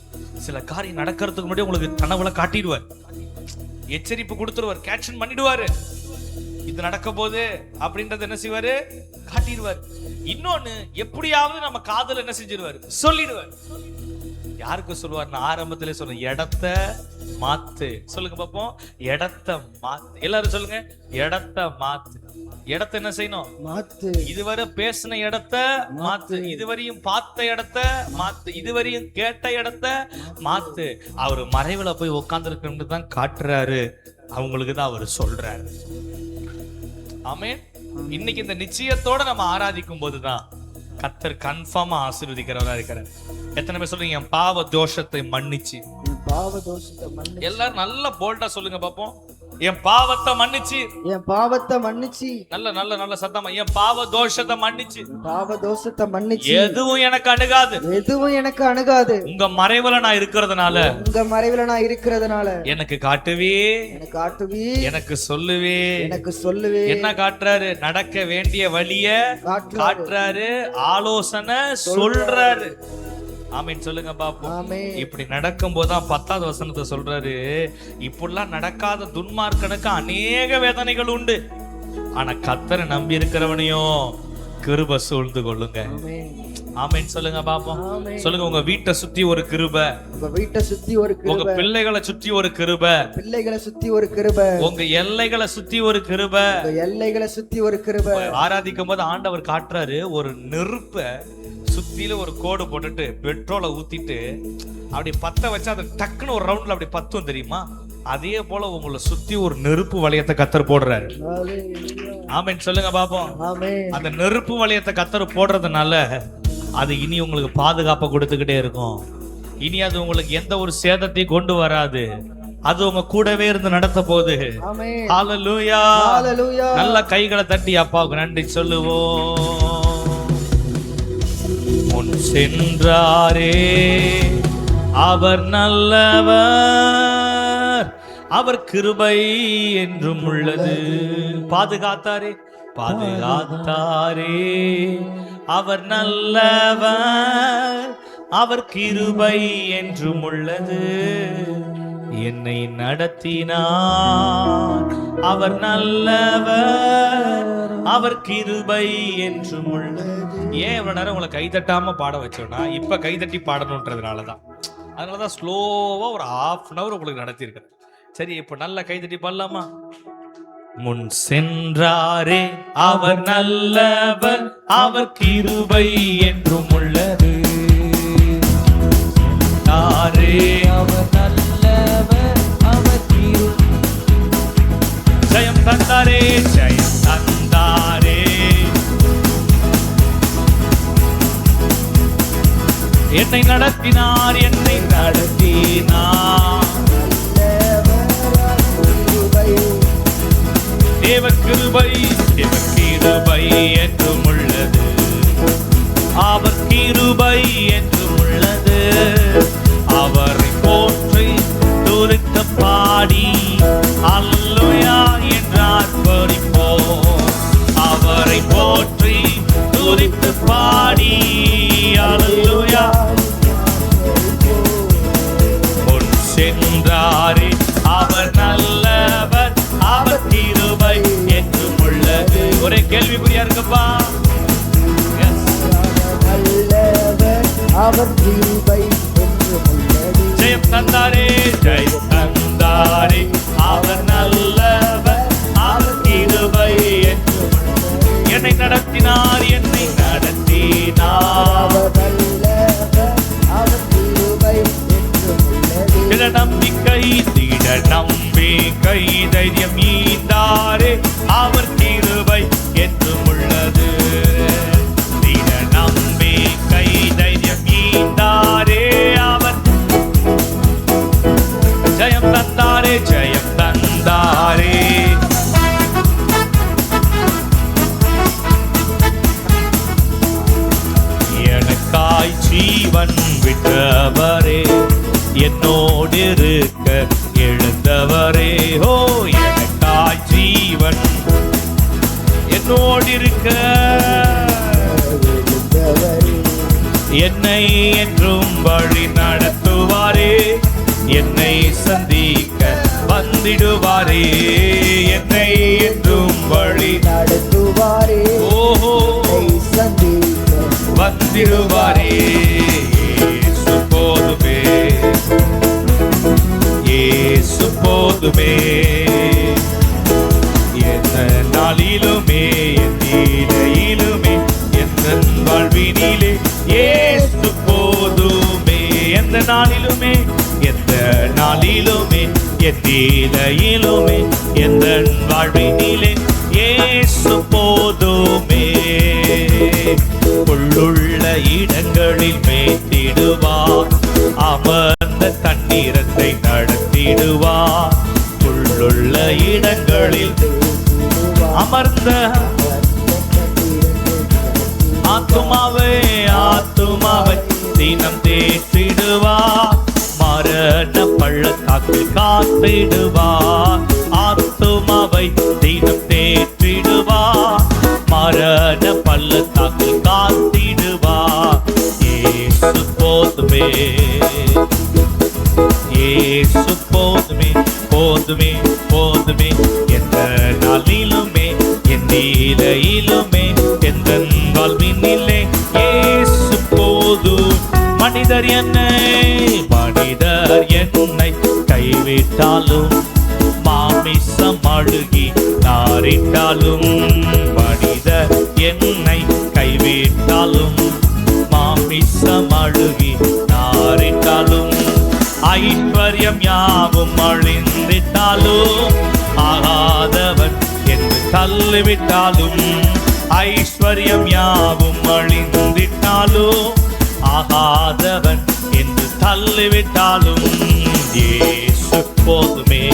சில காரியம் நடக்கிறதுக்கு முன்னாடி உங்களுக்கு கனவுல காட்டிடுவார், எச்சரிப்பு கொடுத்துருவார், கேட்சன் பண்ணிடுவாரு. இது நடக்க போது அப்படின்றது என்ன செய்வாரு? காட்டிடுவார். இன்னொன்னு, எப்படியாவது நம்ம காதல என்ன செஞ்சிருவாரு? சொல்லிடுவார். யாருக்கு சொல்லுவார்? நான் ஆரம்பத்திலே சொன்னேன், இடத்த மாத்து. சொல்லுங்க பாப்போம், இடத்த மாத்து. எல்லாரும் சொல்லுங்க, இடத்த மாத்து. இடத்த என்ன செய்யணும்? மாத்து. இதுவரை பேசின இடத்த மாத்து, இதுவரையும் பார்த்த இடத்த மாத்து, இதுவரையும் கேட்ட இடத்த மாத்து. அவரு மறைவுல போய் உட்கார்ந்து இருக்கணும்னு தான் காட்டுறாரு, அவங்களுக்கு தான் அவர் சொல்றாரு. ஆமென். இன்னைக்கு இந்த நிச்சயத்தோட நம்ம ஆராதிக்கும் போதுதான் கர்த்தர் கன்ஃபார்மா ஆசீர்வதிக்கிறவரா இருக்கிறார். எத்தனை பேர் சொல்றீங்க, என் பாவ தோஷத்தை மன்னிச்சு? என் பாவ தோஷத்தை மன்னிச்சு. எல்லாரும் நல்ல போல்டா சொல்லுங்க பாப்போம், என் பாவத்தை மன்னிச்சு. என் பாவத்தை மன்னிச்சு. நல்ல நல்ல நல்ல சத்தமா, என் பாவ தோஷத்தை மன்னிச்சு. பாவ தோஷத்தை மன்னிச்சு. எதுவும் எனக்கு அணுகாது, எதுவும் எனக்கு அணுகாது. உங்க மறைவுல நான் இருக்கிறதுனால, உங்க மறைவுல நான் இருக்கிறதுனால எனக்கு காட்டுவே, எனக்கு காட்டுவி, எனக்கு சொல்லுவே. எனக்கு சொல்லுவே. என்ன காட்டுறாரு? நடக்க வேண்டிய வழிய காட்டுறாரு, ஆலோசனை சொல்றாரு. ஆமீன் சொல்லுங்க பாப்போம். ஆமென். இப்படி நடக்கும் போதுதான் 10வது வசனத்தை சொல்றாரு, இப்படிலாம் நடக்காத துன்மார்க்கனுக்கு அநேக வேதனைகள் உண்டு, ஆனா கர்த்தரை நம்பி இருக்கிறவனையும் கிருபை சூழ்ந்து கொள்ளுங்க. ஆமென். ஆமென் சொல்லுங்க பாப்போம். ஆமென். சொல்லுங்க, உங்க வீட்டை சுத்தி ஒரு கிருபை, உங்க வீட்டை சுத்தி ஒரு உங்க கிருபை, பிள்ளைகளை சுத்தி ஒரு கிருபை, பிள்ளைகளை சுத்தி ஒரு கிருபை, உங்க எல்லைகளை சுத்தி ஒரு கிருபை. உங்க எல்லைகளை சுத்தி ஒரு கிருபை. ஆராதிக்கும் போது ஆண்டவர் காட்டுறாரு, ஒரு நெருப்ப சுத்தில ஒரு கோடு போட்டுட்டு பெட்ரோலை ஊத்திட்டு அப்படி பத்த வச்சா அது டக்குன்னு ஒரு ரவுண்ட்ல அப்படி பத்தும் தெரியுமா? அதே போல உங்களை சுத்தி ஒரு நெருப்பு வளையத்தை கர்த்தர் போடுறாரு. ஆமென் சொல்லுங்க பாப்போம். ஆமென். அந்த நெருப்பு வளையத்தை கர்த்தர் போடுறதுனால அது இனி உங்களுக்கு பாதுகாப்பை கொடுத்துக்கிட்டே இருக்கும். இனி அது உங்களுக்கு எந்த ஒரு சேதத்தையும் கொண்டு வராது, அது உங்க கூடவே இருந்து நடத்த போகுது. ஆமென். ஹalleluya. ஹalleluya. நல்ல கைகளை தட்டி அப்பாவுக்கு நன்றி சொல்லுவோம். முன் சென்றாரே அவர் நல்லவர், அவர் கிருபை என்றும் உள்ளது. பாதுகாத்தாரே பாதுகாத்தாரே அவர் நல்லவர், அவர் கிருபை என்றும் உள்ளது. என்னை நடத்தினார் அவர் நல்லவர், அவர் கிருபை என்றும் உள்ளது. ஏன் இவ்வளவு நேரம் உங்களை கைதட்டாம பாட வச்சோம்னா, இப்ப கைதட்டி பாடணுன்றதுனாலதான். அதனாலதான் ஸ்லோவா ஒரு 1/2 hour உங்களுக்கு நடத்தியிருக்கேன். சரி, இப்ப நல்ல கைதட்டி பாடலாமா? முன் சென்றாரே அவர் நல்லவர், அவர் கிருபை என்றும் உள்ளது. அவர் நல்லவர், அவர் கிருபை. ஜெயம் தந்தாரே, ஜெயம் தந்தாரே. என்னை நடத்தினார், என்னை நடத்தினார். தேவ கிருபை, தேவ கிருபை என்றும் உள்ளது, அவர் கிருபை என்றும் உள்ளது. அவரை போற்றி துதிக்க பாடி அல்லேலூயா என்றார் படிப்போம். அவரை போற்றி துதித்து பாடி அல்லேலூயா. முன் சென்றாரே அவர் நல்லவர், அவர் கிருபை என்றும் உள்ளது. ஒரே கேள்விக்குறியா இருக்குப்பா. அவர் கிருபை என்றும் உள்ளது. ஜெயம் தந்தாரே, ஜெயம் தந்தாரே. அவர் நல்லவர், அவர் கிருபை என்றும் உள்ளது. என்னை நடத்தினார், என்னை நடத்தினார். அவர் நல்லவர், அவர் கிருபை என்றும் உள்ளது. திட நம்பிக்கை, திட நம்பிக்கை, தைரியம் ஈந்தாரே அவர் கிருபை என்றும் உள்ளது. திட நம்பிக்கை, தைரியம் ஈந்தாரே அவர். ஜெயம் தந்தாரே, ஜெயம் தந்தாரே. எனக்காய் ஜீவன் விட்டவரே, என்னோடு இருக்க எழுந்தவரே. ஓ எனக்காய் ஜீவன் என்னோடு இருக்க, என்னை என்றும் வழி நடத்துவாரே. என்னை சந்திக்க வந்திடுவாரே, என்னை என்றும் வழி நடத்துவாரே. ஓஹோ சந்திக்க வந்திடுவாரே. இயேசு போதுமே, போதுமே. எந்த நாளிலுமே என் நிலையிலுமே எந்த வாழ்வினிலே இயேசு போதுமே. எந்த நாளிலுமே எந்த நாளிலுமே என் நிலையிலுமே எந்த வாழ்வினிலே இயேசு போதுமே. உள்ளுள்ள இடங்களில் மேய்த்திடுவார், அமர்ந்த தண்ணீரத்தை நடத்திடுவார். உள்ளுள்ள இடங்களில் அமர்ந்த ஆத்துமாவை ஆத்துமாவை தினம் தேற்றிடுவார். மரண பள்ளத்தாக்கில் காத்திடுவார். ஆத்துமாவை தினம் தேற்றிடுவார். மரண பள்ளத்தாக்கில் காத்திடுவார். இயேசு போதுமே, இயேசு போதுமே, போதுமே, போதுமே. எந்த நாளிலுமே என் நிலையிலுமே எந்த வாழ்வினிலே இயேசு போதும். மனிதர் என்னை கைவிட்டாலும், மாமிசம் அழுகி நாரிட்டாலும், மனிதர் என்னை கைவிட்டாலும், மாமிசம் அழுகி நாரிட்டாலும், ஐஸ்வர்யம் யாவும் அழிந்திட்டாலும், ஆகாதவன் என்று தள்ளிவிட்டாலும், ஐஸ்வர்யம் யாவும் அழிந்திட்டாலும், ஆகாதவன் என்று தள்ளிவிட்டாலும், இயேசு போதுமே,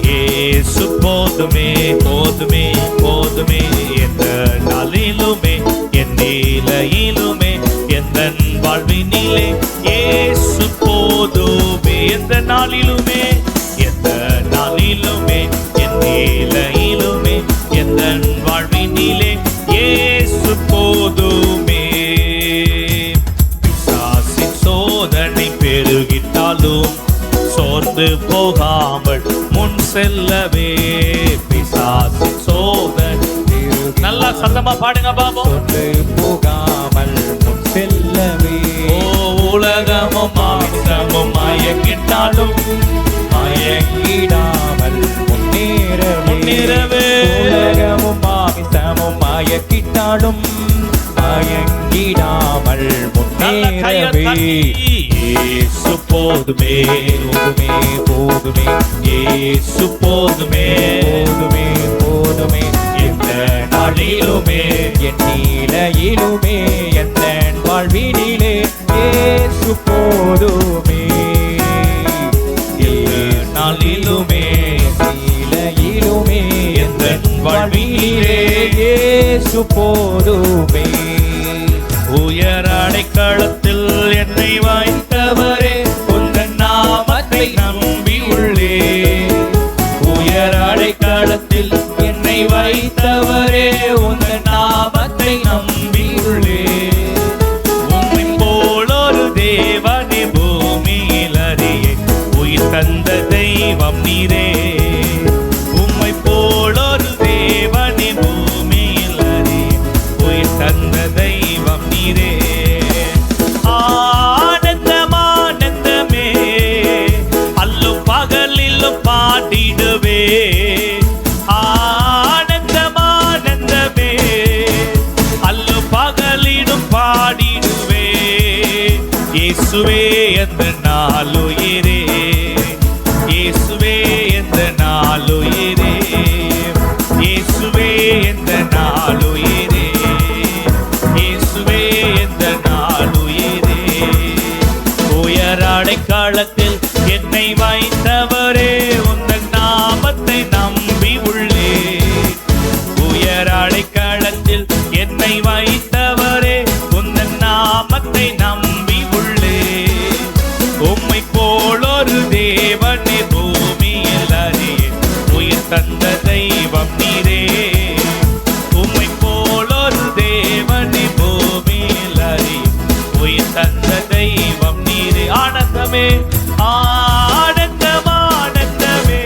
இயேசு போதுமே, போதுமே, போதுமே. எந்த நாளிலுமே என் நிலையிலுமே எந்த வாழ்வினிலே இயேசு போதுமே. எந்த நாளிலுமே எந்த நாளிலுமே என் நிலையிலுமே எந்த வாழ்வினிலே இயேசு போதுமே. பிசாசின் சோதனை பெருகிட்டாலும் சோர்ந்து போகாமல் முன் செல்லவே. பிசாசின் சோதனை நல்லா சத்தமா பாடுங்க பாபு. சோர்ந்து போகாமல் முன் செல்லவே. உலகமும் மாமிசமும் மயக்கிட்டாலும் மயங்கிடாமல் முன்னேறவே. உலகமும் மாமிசமும் மயக்கிட்டாலும் மயங்கிடாமல் முன்னேறவே. இயேசு போதுமே, போதுமே, போதுமே, இயேசு போதுமே, போதுமே, போதுமே. எந்த நாளிலுமே என் நிலையிலுமே எந்த வாழ்வினிலே இயேசு போதுமே. நாளிலுமே நிலையிலுமே எந்த வாழ்வினிலே இயேசு போதுமே. உயர் அடைக்கலத்தில் என்னை வைத்தவரே உந்தன் நாமத்தை நம்பி உள்ளே. உயர் அடைக்கலத்தில் என்னை வைத்தவரே உந்தன் நாமத்தை நம்பி உள்ளே. உம்மை போல் ஒரு தேவனே பூமியில் அறியே உயிர் தந்த தெய்வம் நீரே. உம்மை போல் ஒரு தேவனே பூமியில் அறியே உயிர் தந்த தெய்வம் நீரே. ஆனந்தம் ஆனந்தமே அல்லும் பகலிலும் பாடிடுவே. ஆனந்தம் ஆனந்தமே அல்லும் பகலிலும் பாடிடுவே. இயேசுவே எந்த நாளுயிரே, இயேசுவே எந்த நாளுயிரே, இயேசுவே எந்த நாளுயிரே, இயேசுவே எந்த நாளுயிரே. உயர் அடைக்கலத்தில் என்னை வைத்தவரே உந்தன் நாமத்தை நம்பி உள்ளே. உயர் அடைக்கலத்தில் என்னை வைத்தவரே உந்தன் நாமத்தை நம்பி உள்ளே. உம்மை போல் ஒரு தேவனே பூமியில் அறியே உயிர் தந்த தெய்வம் நீரே. உம்மை போல் ஒரு தேவனே பூமியில் அறியே உயிர் தந்த தெய்வம் நீரே. ஆனந்தமே ஆனந்தம் ஆனந்தமே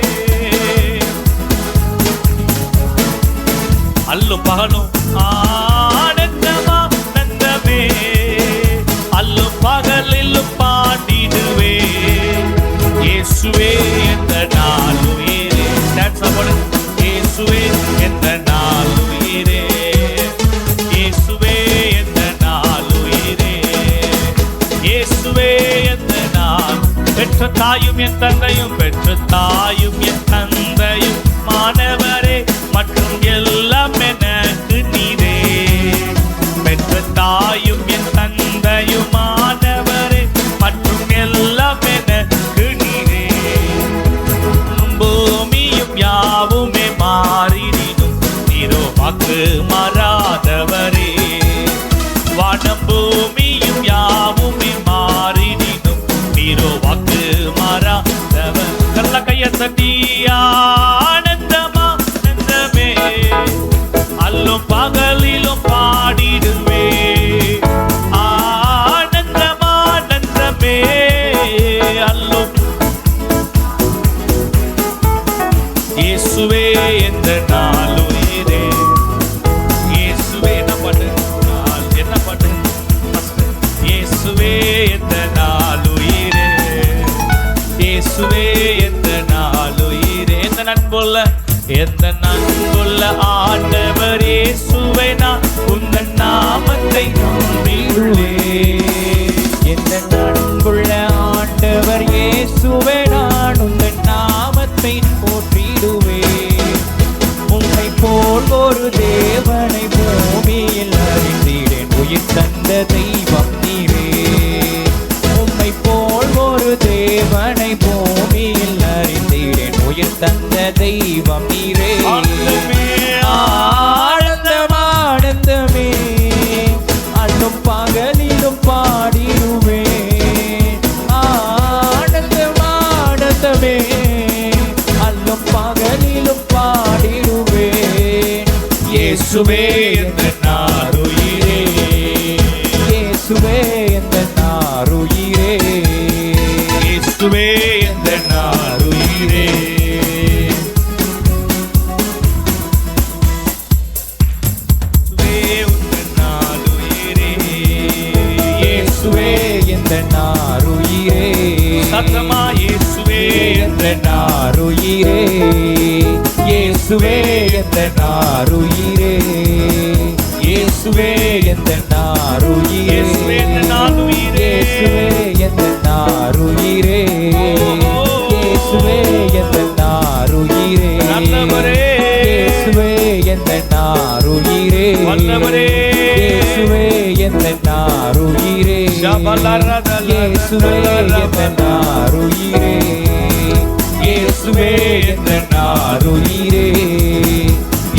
அல்லும் பகலும் ஆனந்தம் ஆனந்தமே அல்லும் பகலிலும் பாடிடுவே. இயேசு இயேசுவே எந்த நாளுயிரே. டான்ஸ் போடு. இயேசுவே எந்த நாளுயிரே. இயேசுவே எந்த நாளுயிரே. இயேசுவே எந்த நாள். பெற்ற தாயும் என் தந்தையும், பெற்ற தாயும் என் தந்தையும், மாணவரே மற்றும் எல்லாம் எனக்கு நீரே. பெற்ற தாயும் என் தந்தையும், மாணவரே மற்றும் எல்லாம் எனக்கு நீரே. பூமியும் யாவுமே மாறிடினும் நீரோ வாக்கு மாறாதவரே. வானம் பூமியும் யாவுமே மாறிடினும் நீரோ வாக்கு மாறாதவர். நல்ல கையை தட்டி ஆனந்தமா ஆனந்தமே, அல்லும் பகலிலும் பாடிடுவே. ஆனந்தமா ஆனந்தமே, அல்லும். இயேசுவே எந்த நாளுயிரே. இயேசுவே என்ன பாட்டு? என்ன பாட்டு? இயேசுவே எந்த நாளுயிரே. இயேசுவே எந்த நாளுயிரே. எந்த நண்புள்ள எந்த நண்புள்ள ஆண்டவர் இயேசுவை நான் உந்தன் நாமத்தை நம்பியுள்ளேன். எந்த நண்புள்ள ஆண்டவர் இயேசுவே நான் உந்தன் நாமத்தை போற்றிடுவேன். உம்மை போல் ஒரு தேவனை பூமியில் அறிந்தேன். உயிர் தந்த தெய்வம் நீரே. உம்மை போல் ஒரு தேவனை பூமியில் அறிந்தேன். உயிர் தந்த தெய்வம் நீரே. ஆனந்தம் ஆனந்தமே, அல்லும் பகலிலும் பாடிடுவேன். ஆனந்தம் ஆனந்தமே, அல்லும் பகலிலும் பாடிடுவேன். இயேசுவே எந்த நாளுயிரே. இயேசுவே எந்த நாருயிரே. இயேசுவே எந்த நாளுயிரே. இயேசுவே எந்த நாருயிரே. சத்தமா இயேசுவே எந்த நாருயிரே. இயேசுவே எந்த நாருயிரே. இயேசுவே எந்த நாருயிரே. இயேசுவே எந்த நாளுயிரே. இயேசுவே எந்த நாருயிரே. இயேசுவே எந்த நாருயிரே. நல்லவரே. இயேசுவே எந்த நாருயிரே. வல்லவரே. இயேசுவே எந்த நாருயிரே. இயேசுவே எந்த நாருயிரே. இயேசுவே எந்த நாருயிரே.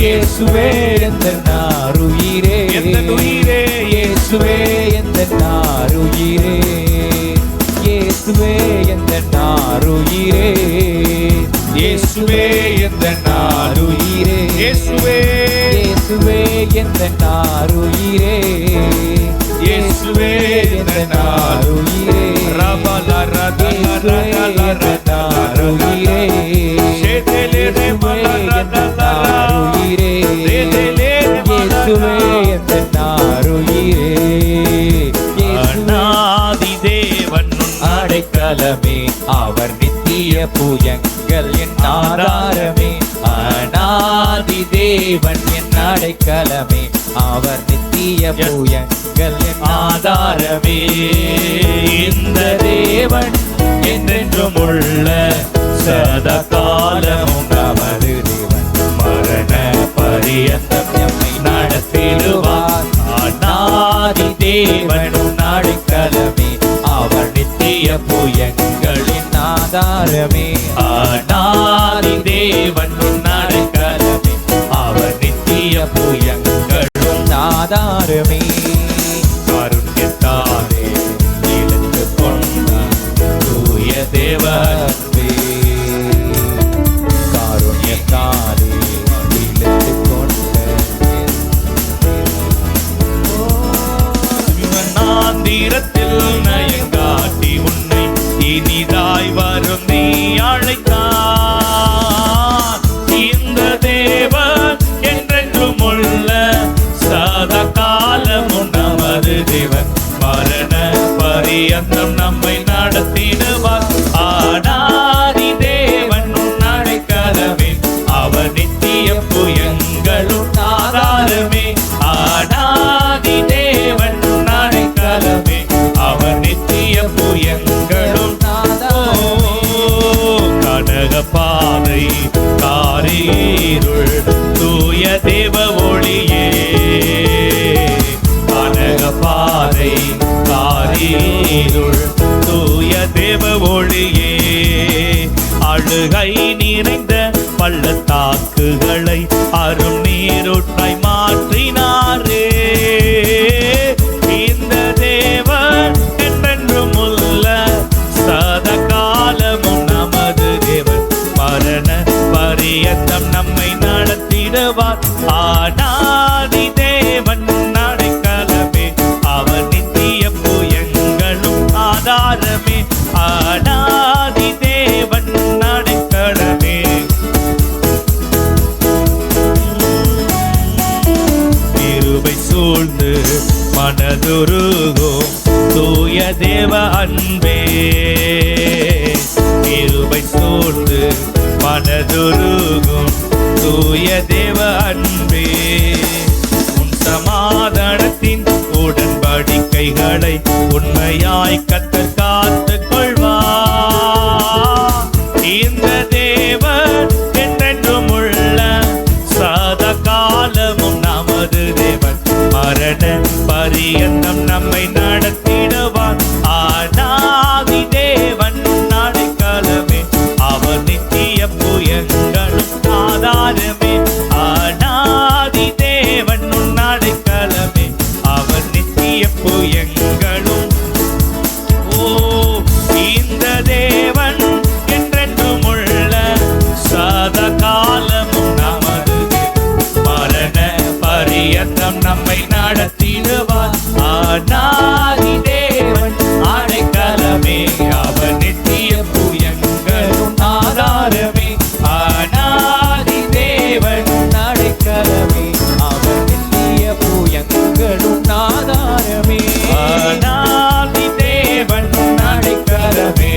இயேசுவே எந்த நாருயிரே. எந்த உயிரே. இயேசுவே எந்த நாருயிரே. இயேசுவே எந்த நாருயிரே. இயேசுவே எந்த நாருயிரே. இயேசுவே. இயேசுவே எந்த நாருயிரே. இயேசுவே எந்த நாருயிரே. ரபல ரதல ரதல நாருயிரே. ஷேதேலே மல ரதல நாருயிரே. ரேதேலே மல இயேசுவே எந்த நாருயிரே. அநாதி தேவன் அடைக்கலமே, அவர் நித்திய பூயங்கள் என் ஆதாரமே. அநாதி தேவன் என் அடைக்கலமே, அவர் நித்திய பூயங்கள் என் ஆதாரமே. இந்த தேவன் என்றென்றும் உள்ள சதா காலமும் நமது தேவன். மரண பரியந்தம் எம்மை நடத்திடுவார். அநாதி தேவனும் அடைக்கலமே, அவர் நித்திய புயங்களின் ஆதாரமே. அநாதி தேவன் அடைக்கலமே, அவர் நித்திய புயங்களும் ஆதாரமே. கருண்யத்தாரே இழந்து கொண்ட தூய தேவன்பே. காருண்யத்தாரே இழந்து கொண்ட நாந்திரத்தில் நயங்காட்டி உன்னை இனிதாய் வரும் நீ அழைத்தான். இந்த தேவன் என்றென்றும் உள்ள சதா காலமும் நமது தேவன். மரண பரியந்தம் நம்மை நடத்திடுவார். ஆனாதி படுகை நிறைந்த பள்ளத்தாக்குகளை அரும் நீரூற்றாய் மாற்றினாரே. இந்த தேவன் என்றென்றும் உள்ள சதா காலமும் நமது தேவன். மரண பரியந்தம் நம்மை நடத்திடுவார். ஆனாதி தேவன் அடைக்கலமே, அவர் நித்திய புயங்களும் ஆதாரமே. ஆனாதி தேவன் அடைக்கலமே. கிருபை சூழ்ந்து மனதுருகும் தூய தேவ அன்பே. கிருபை சூழ்ந்து மனதுருகும் தூய தேவ அன்பே. உன் சமாதானத்தின் உடன்படிக்கைகளை உண்மையாய் கர்த்தர் காத்துக் கொள்வார். இந்த தேவன் என்றென்றும் உள்ள சதா காலமும் நமது தேவன். மரண பரியந்தம் நம்மை நடத்திடுவார். ஆனாதி தேவன் அடைக்கலமே, அவர் நித்திய புயங்களும் ஆதாரமே. ஆனாதி தேவன் அடைக்கலமே, அவர் நித்திய புயங்களும். ஓ, இந்த தேவன் என்றென்றும் உள்ள சதா காலமும் நமது மரண பரியந்தம் நம்மை நடத்திடுவார். ஆனாதி தேவன் அடைக்கலமே, அவர் நித்திய புயங்களும் ஆதாரமே. ஆனாதி தேவன் அடைக்கலமே, அவர் நித்திய புயங்களும் ஆதாரமே. ஆனாதி தேவன் அடைக்கலமே,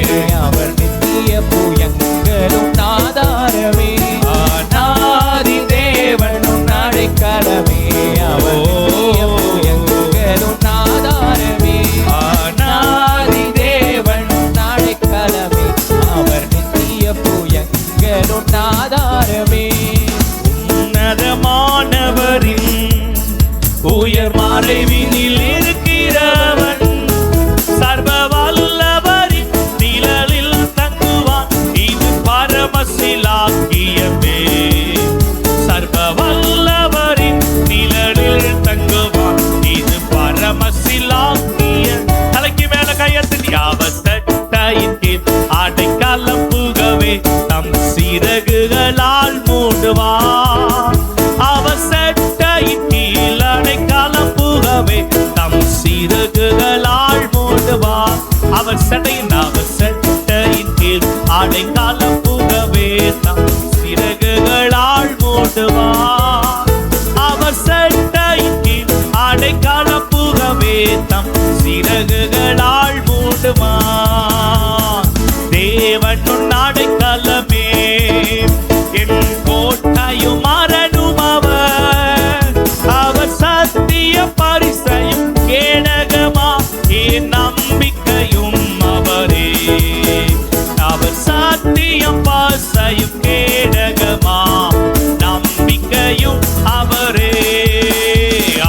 அவர் நித்திய புயங்களும் ஆதாரமே. ஆனாதி தேவன் அடைக்கலமே, அவர் நித்திய புயங்களும் ஆதாரமே. ஆனாதி தேவன் அடைக்கலமே, அவர் நித்திய புயங்களும் ஆதாரமே. உன்னதமானவரின் உயர் மறைவினில் இருக்கிறவன், சர்வ வல்லவரின் நிழலில் தங்குவான். இது பரமசிலாக்கியமே. சர்வ வல்லவரின் நிழலில் தங்குவான். இது பரமசிலாக்கிய. தலைக்கு மேல கையத்தில் யாவத்தட்டையின் கீழ் அடைக்கலம் புகவே தம் சிறகுகளால் மூடுவார். அவர் சட்டையின் கீழ் அடைக்கலம் புகவே தம் சிறகுகளால் மூடுவார். அவர் சட்டையின் கீழ் அடைக்கலம் புகவே தம் சிறகுகளால் மூடுவார். அவர் சட்டையின் கீழ் அடைக்கலம் புகவே தம் சிறகுகளால் மூடுவார். தேவன் உன் அடைக்கலமே, என் கோட்டையும் அரணும் அவர். அவர் சத்திய பரிசையும் கேடகமா, என் நம்பிக்கையும் அவரே. அவர் சத்தியம் பரிசையும் கேடகமா, நம்பிக்கையும் அவரே.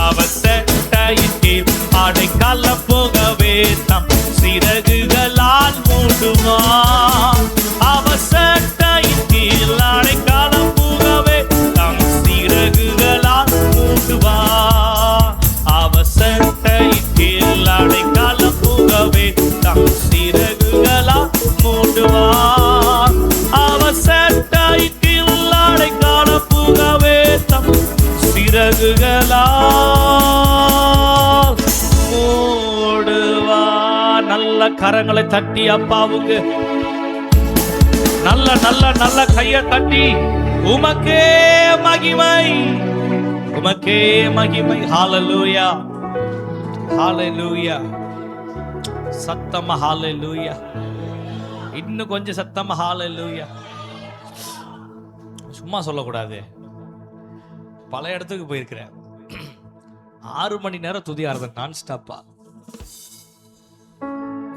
அவர் சட்டையின் கீழ் அடைக்கலம் புகவே தம் சிறகுகளால் மூடுவார். அவர் சட்டையின் கீழ் அடைக்கலம் புகவே தம் சிறகுகளால் மூடுவார். அவர் சட்டையின் கீழ் அடைக்கலம் புகவே தம் சிறகுகளால் மூடுவார். அவர் சட்டையின் கீழ் அடைக்கலம் புகவே தம் சிறகுகளால் மூடுவார். நல்ல கரங்களை தட்டி அப்பாவுக்கு நல்ல நல்ல நல்ல கையை தட்டி உமக்கே மகிமை, உமக்கே மகிமை. ஹalleluya, ஹalleluya. சத்தமா ஹalleluya. இன்னும் கொஞ்சம் சத்தமா ஹalleluya. சும்மா சொல்லக்கூடாது. பல இடத்துக்கு போயிருக்கிறேன். 6 மணி நேரம் துதி ஆராதனை நான் ஸ்டாப்பா.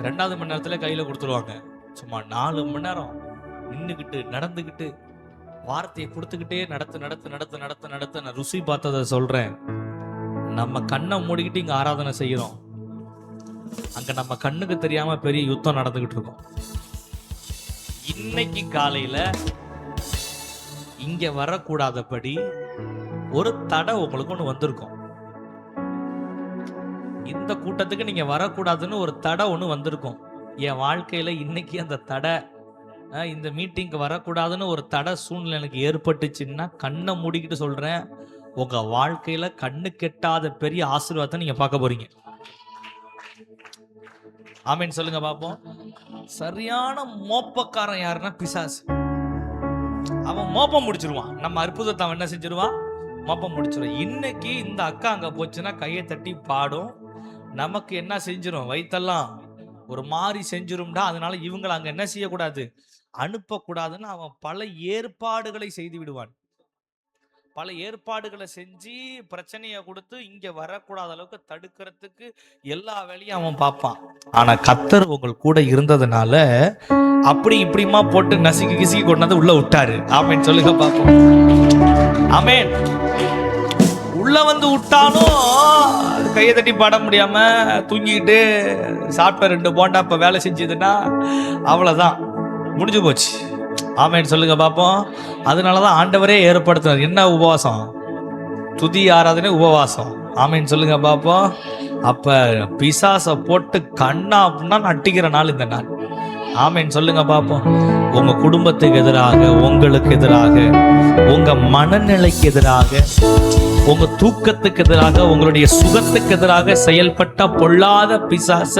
2வது மணி நேரத்துல கையில கொடுத்துருவாங்க. சும்மா 4 மணி நேரம் நின்றுக்கிட்டு நடந்துக்கிட்டு வார்த்தையை கொடுத்துக்கிட்டே நடத்த நான் ருசி பார்த்ததை சொல்றேன். நம்ம கண்ணை மூடிக்கிட்டு இங்க ஆராதனை செய்யறோம். அங்க நம்ம கண்ணுக்கு தெரியாம பெரிய யுத்தம் நடந்துகிட்டு இருக்கோம். இன்னைக்கு காலையில இங்க வரக்கூடாதபடி ஒரு தடை உங்களுக்கு ஒண்ணு வந்திருக்கும். இந்த கூட்டத்துக்கு நீங்க வரக்கூடாதுன்னு ஒரு தடை ஒண்ணு வந்திருக்கும். என் வாழ்க்கையில இன்னைக்கு அந்த தடை, இந்த மீட்டிங்க்கு வரக்கூடாதுன்னு ஒரு தடை சூழ்நிலை எனக்கு ஏற்பட்டுச்சுன்னா கண்ணை மூடிக்கிட்டு சொல்றேன், உங்க வாழ்க்கையில கண்ணு கெட்டாத பெரிய ஆசீர்வாதத்தை நீங்க பார்க்க போறீங்க. ஆமீன் சொல்லுங்க பாப்போம். சரியான மோப்பக்காரன் யாருன்னா பிசாசு. அவன் மோப்பம் முடிச்சிருவான். நம்ம அற்புதத்தை அவன் என்ன செஞ்சிருவான்? மோப்பம் முடிச்சிருவான். இன்னைக்கு இந்த அக்கா அங்க போச்சுன்னா கையை தட்டி பாடும், நமக்கு என்ன செஞ்சிரும்? வயித்தெல்லாம் ஒரு மாதிரி செஞ்சிரும்டா. அதனால இவங்களை அங்க என்ன செய்யக்கூடாது? அனுப்பக்கூடாதுன்னு அவன் பல ஏற்பாடுகளை செய்து விடுவான். பல ஏற்பாடுகளை செஞ்சு பிரச்சனையை கொடுத்து இங்க வரக்கூடாத அளவுக்கு தடுக்கிறதுக்கு எல்லா வேலையும் அவன் பார்ப்பான். ஆனா கர்த்தர் உங்கள் கூட இருந்ததுனால அப்படி இப்படிமா போட்டு நசுக்கி கிசுக்கி கொண்டாந்து உள்ள விட்டாரு. ஆமேன் சொல்லுங்க பாப்போம். ஆமேன். உள்ள வந்து விட்டாலும் கையை தட்டி பாட முடியாம தூங்கிட்டு சாப்பிட்ட 2 போண்டா இப்ப வேலை செஞ்சதுன்னா அவ்வளவுதான், முடிஞ்சு போச்சு. ஆமேன் சொல்லுங்க பாப்போம். அதனாலதான் ஆண்டவரே ஏற்படுத்தினார். என்ன உபவாசம்? துதி ஆராதனை உபவாசம். ஆமேன் சொல்லுங்க பாப்போம். அப்ப பிசாச போட்டு கண்ணா அப்படின்னா அட்டிக்கிற நாள் இந்த நாள். ஆமேன் சொல்லுங்க பாப்போம். உங்க குடும்பத்துக்கு எதிராக, உங்களுக்கு எதிராக, உங்க மனநிலைக்கு எதிராக, உங்க தூக்கத்துக்கு எதிராக, உங்களுடைய சுகத்துக்கு எதிராக செயல்பட்ட பொல்லாத பிசாச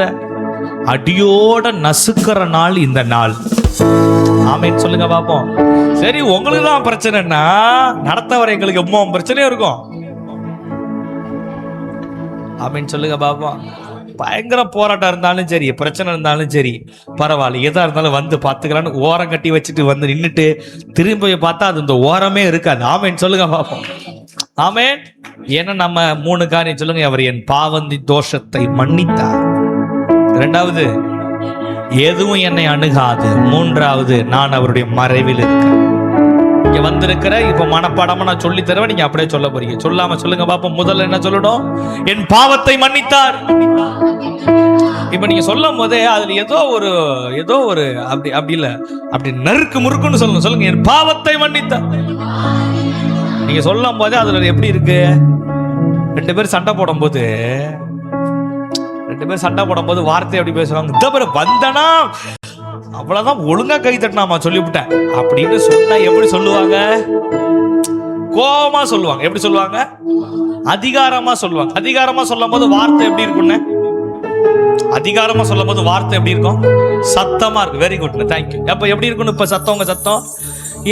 அடியோட நசுக்கிற நாள் இந்த நாள். ஆமேன் சொல்லுங்க பாப்போம். சரி, உங்களுக்கு தான் பிரச்சனைன்னா நடத்தவரை எங்களுக்கு எவ்வளவு பிரச்சனையும் இருக்கும். ஆமேன் சொல்லுங்க பாப்போம். பயங்கர போராட்டம் இருந்தாலும் சரி, பிரச்சனை இருந்தாலும் சரி, பரவாயில்ல, எதா இருந்தாலும் வந்து பார்த்துக்கலான்னு ஓரம் கட்டி வச்சுட்டு வந்து நின்றுட்டு திரும்பி பார்த்தா அது இந்த ஓரமே இருக்காது. ஆமேன் சொல்லுங்க பாப்போம். ஆமேன். ஏன்னா நம்ம 3 காரியம் சொல்லுங்க. அவர் என் பாவந்தி தோஷத்தை மன்னித்தார். 2வது, எதுவும் என்னை அணுகாது. 3வது, நான் அவருடைய மறைவில் இருக்கிறேன். இங்க வந்திருக்கிற இப்ப மனப்பாடமா நான் சொல்லி தருவேன், நீங்க அப்படியே சொல்ல போறீங்க. சொல்லாம சொல்லுங்க பாப்போம். முதல்ல என்ன சொல்லணும்? என் பாவத்தை மன்னித்தார். இப்ப நீங்க சொல்லும் போதே அதுல ஏதோ ஒரு அப்படி இல்ல, அப்படி நறுக்கு முறுக்குன்னு சொல்லணும். சொல்லுங்க, என் பாவத்தை மன்னித்தார். நீங்க சொல்லும் போதே அதுல எப்படி இருக்கு? 2 பேர் சண்டை போடும் போது வார்த்தை எப்படி பேசுவாங்க? இந்த வந்தனா அவ்வளவுதான், ஒழுங்கா கை தட்டினாமா சொல்லிவிட்டேன் அப்படின்னு சொன்னா எப்படி சொல்லுவாங்க? கோபமா சொல்லுவாங்க. எப்படி சொல்லுவாங்க? அதிகாரமா சொல்லுவாங்க. அதிகாரமா சொல்லும் போது வார்த்தை எப்படி இருக்குன்னு? அதிகாரமா சொல்லும் போது வார்த்தை எப்படி இருக்கும்? சத்தமா இருக்கு. Very good, thank you. அப்ப எப்படி இருக்குன்னு இப்ப சத்தம், உங்க சத்தம்,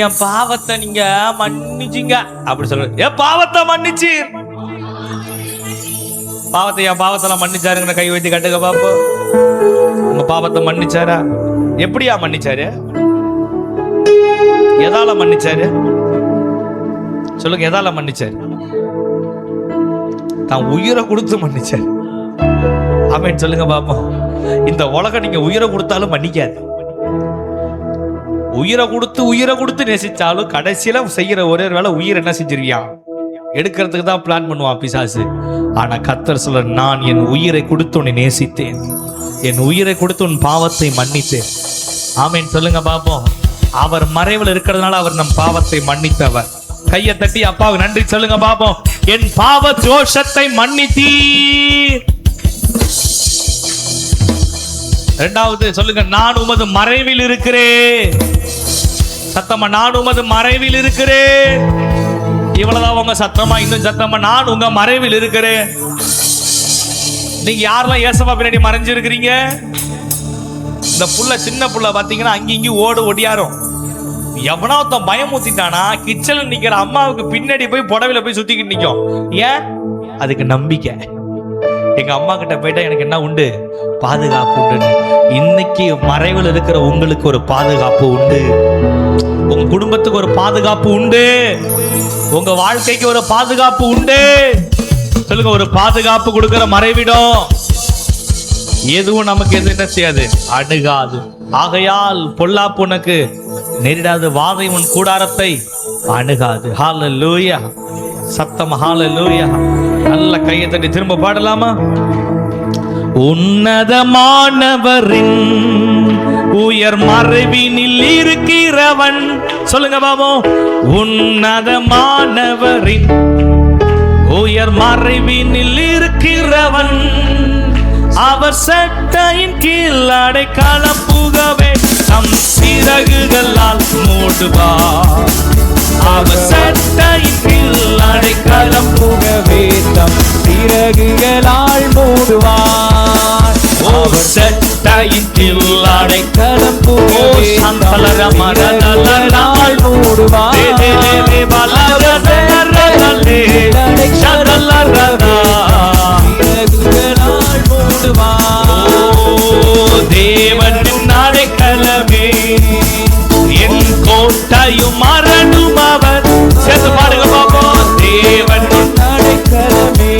என் பாவத்தை நீங்க மன்னிச்சிங்க அப்படி சொல்ற. என் பாவத்தை மன்னிச்சு, பாவத்தை, என் பாவத்தெல்லாம் மன்னிச்சாருங்க. கை வைத்து கட்டுங்க பாப்போம். உங்க பாவத்தை மன்னிச்சாரா? எப்படியா மன்னிச்சாரு? எதால மன்னிச்சாரு? சொல்லுங்க, எதால மன்னிச்சாரு? தான் உயிரை கொடுத்து மன்னிச்சாரு. ஆமேன் சொல்லுங்க பாப்போம். இந்த உலகம் நீங்க உயிரை கொடுத்தாலும் மன்னிக்காது. உயிரை கொடுத்து நேசிச்சாலும் கடைசியில செய்யற ஒரே வேலை உயிர் என்ன செஞ்சிருவியா? எடுக்கிறதுக்கு தான் பிளான் பண்ணுவான் பிசாசு. ஆனா கர்த்தர் சொல்ற, நான் என் உயிரை கொடுத்து உன்னை நேசித்தேன், என் உயிரை கொடுத்து உன் பாவத்தை மன்னித்தேன். ஆமேன் சொல்லுங்க பாப்போம். அவர் மறைவில் இருக்கிறதுனால அவர் நம் பாவத்தை மன்னித்தவர். கையை தட்டி அப்பாவுக்கு நன்றி சொல்லுங்க பாப்போம். என் பாவ தோஷத்தை மன்னித்தீர். 2வது சொல்லுங்க, நான் உமது மறைவில் இருக்கிறேன். சத்தமா, நான் உமது மறைவில் இருக்கிறேன். இவ்வளவுதான் உங்க சத்தமா? இன்னும் சத்தமா, நான் உங்க மறைவில் இருக்கிறேன். நீங்க யாரெல்லாம் ஏசப்பா பின்னாடி மறைஞ்சு இருக்கிறீங்க? இந்த புள்ள, சின்ன புள்ள பாத்தீங்கன்னா அங்கேயும் ஒடியாரும். எவனா ஒருத்தன் பயமுத்திட்டானா கிச்சன்ல நிக்கிற அம்மாவுக்கு பின்னாடி போய் புடவையில போய் சுத்திக்கிட்டு நிக்கும். ஏன்? அதுக்கு நம்பிக்கை. எங்க அம்மா கிட்ட போயிட்டா எனக்கு என்ன உண்டு? பாதுகாப்பு உண்டு. இன்னைக்கு மறைவில் இருக்கிற உங்களுக்கு ஒரு பாதுகாப்பு உண்டு. உங்க குடும்பத்துக்கு ஒரு பாதுகாப்பு உண்டு. உங்க வாழ்க்கைக்கு ஒரு பாதுகாப்பு உண்டு. சொல்லுங்க, ஒரு பாதுகாப்பு கொடுக்கிற மறைவிடம். எதுவும் நமக்கு எது என்ன செய்யாது? அணுகாது. ஆகையால் பொல்லாப்பு உனக்கு நேரிடாது, வாதை உன் கூடாரத்தை அணுகாது. ஹல்லேலூயா. சத்தம் ஹல்லேலூயா. நல்ல கையை தட்டி திரும்ப பாடலாமா? உன்னதமானவரின் உயர் மறைவினில் இருக்கிறவன், சொல்லுங்க பாபோம், உன்னதமானவரின் உயர் மறைவினில் இருக்கிறவன், அவர் சட்டையின் கீழ் அடைக்கலம் புகவே நம் சிறகுகளால் மூடுவார். அவர் சட்டையின் கீழ் அடைக்கலம் புகவே தம் சிறகுகளால் மூடுவார். அவர் சட்டையின் கீழ் அடைக்கலம் புகவே தம் சிறகுகளால் மூடுவார். சிறகுகளால் மூடுவார். தேவனின் அடைக்கலமே என் கோட்டையும் அரணும் அவர். சேர்த்து பாடுங்க பாப்போம். தேவனின் அடைக்கலமே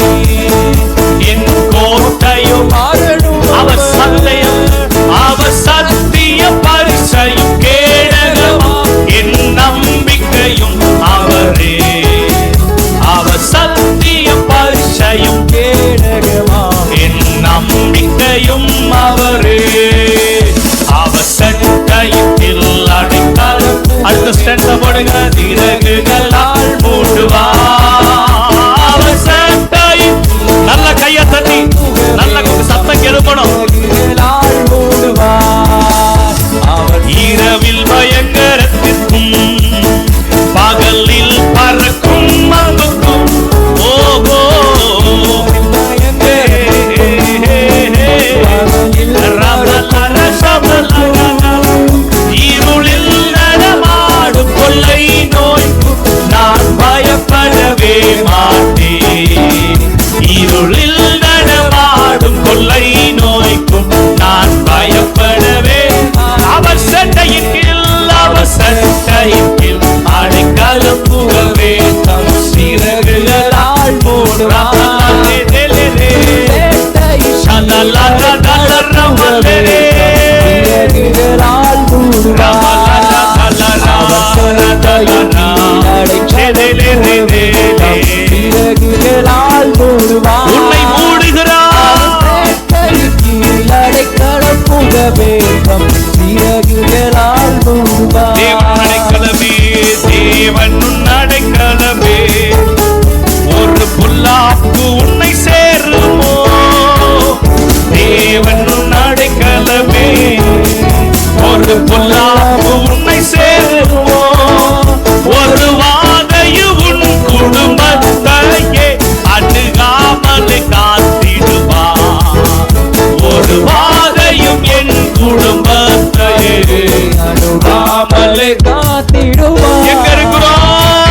என் கோட்டையும் அரணும் அவர் சந்தயம், அவர் சத்திய பரிசையும் கேடகமா என் நம்பிக்கையும் அவரே. அவர் சத்திய பரிசையும் கேடகமா என் நம்பிக்கையும் அவரே. அவர் சட்டையின் கீழ் அடைக்கலம். அடுத்த ஸ்டென்ஸ போடுங்க. சிறகுகளால் மூடுவார். அவர் சட்டையின், நல்ல கையை தட்டி நல்ல சத்தம் எழுப்பணும். சிறகுகளால் மூடுவார். அவர் இரவில் பயங்கரத்திற்கும் பகலில் பறக்கும் அம்புக்கும் ஓகோ இருளில் நடமாடும் கொள்ளை நோய்க்கும் நான் பயப்படவே மாட்டேன். இருளில் நடமாடும் கொள்ளை நோய்க்கும் நான் பயப்படவே. அவர் சட்டையின் கீழ், அவர் சட்டையின் கீழ் அடைக்கலம் புகவே தம் சிறகுகளால் மூடுவார். சிறகுகளால் மூடுவார். சிறகுகளால் மூடுவார். உன்னை மூடுகிறார். அடைக்கலம் புகவே தம் சிறகுகளால் மூடுவார். தேவன் அடைக்கலமே, தேவன் உன் அடைக்கலமே, ஒரு பொல்லாப்பு உன்னை சேருமோ. தேவன் உன் அடைக்கலமே, ஒரு பொல்லாப்பு உன்னை சேருமோ. ஒரு வாதையும் உன் குடும்பத்தையே அணுகாமல் காத்திடுவார். ஒரு வாதையும் என் குடும்பத்தையே அணுகாமல் காத்திடுவார். எங்க இருக்கிறோம்?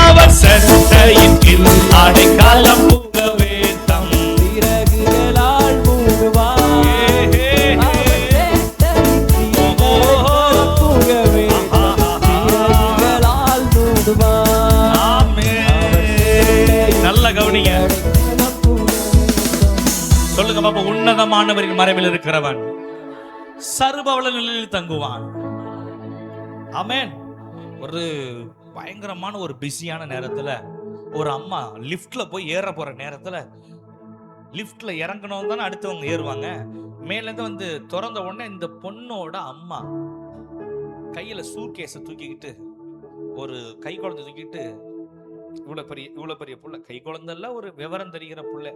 அவர் சட்டையின் கீழ் அடைக்கலம் புகவே தம் சிறகுகளால் மூடுவார். புகவே சிறகுகளால் மூடுவார். ஆமென். நல்ல கவனிங்க. சொல்லுங்க பாப்பா. உன்னதமானவரின் மறைவில் இருக்கிறவன் சர்வவள நிலையில் தங்குவான். ஆமென். ஒரு பயங்கரமான ஒரு பிஸியான நேரத்துல ஒரு அம்மா லிஃப்ட்ல போய் ஏற போற நேரத்துல, லிஃப்ட்ல இறங்கணும் தானே அடுத்தவங்க ஏறுவாங்க. மேல இருந்து வந்து திறந்த உடனே இந்த பொண்ணோட அம்மா கையில சூட்கேஸ தூக்கிக்கிட்டு, ஒரு கை குழந்தை தூக்கிட்டு, இவ்வளவு பெரிய புள்ள, கை குழந்தை இல்ல, ஒரு விவரம் தெரிகிற புள்ள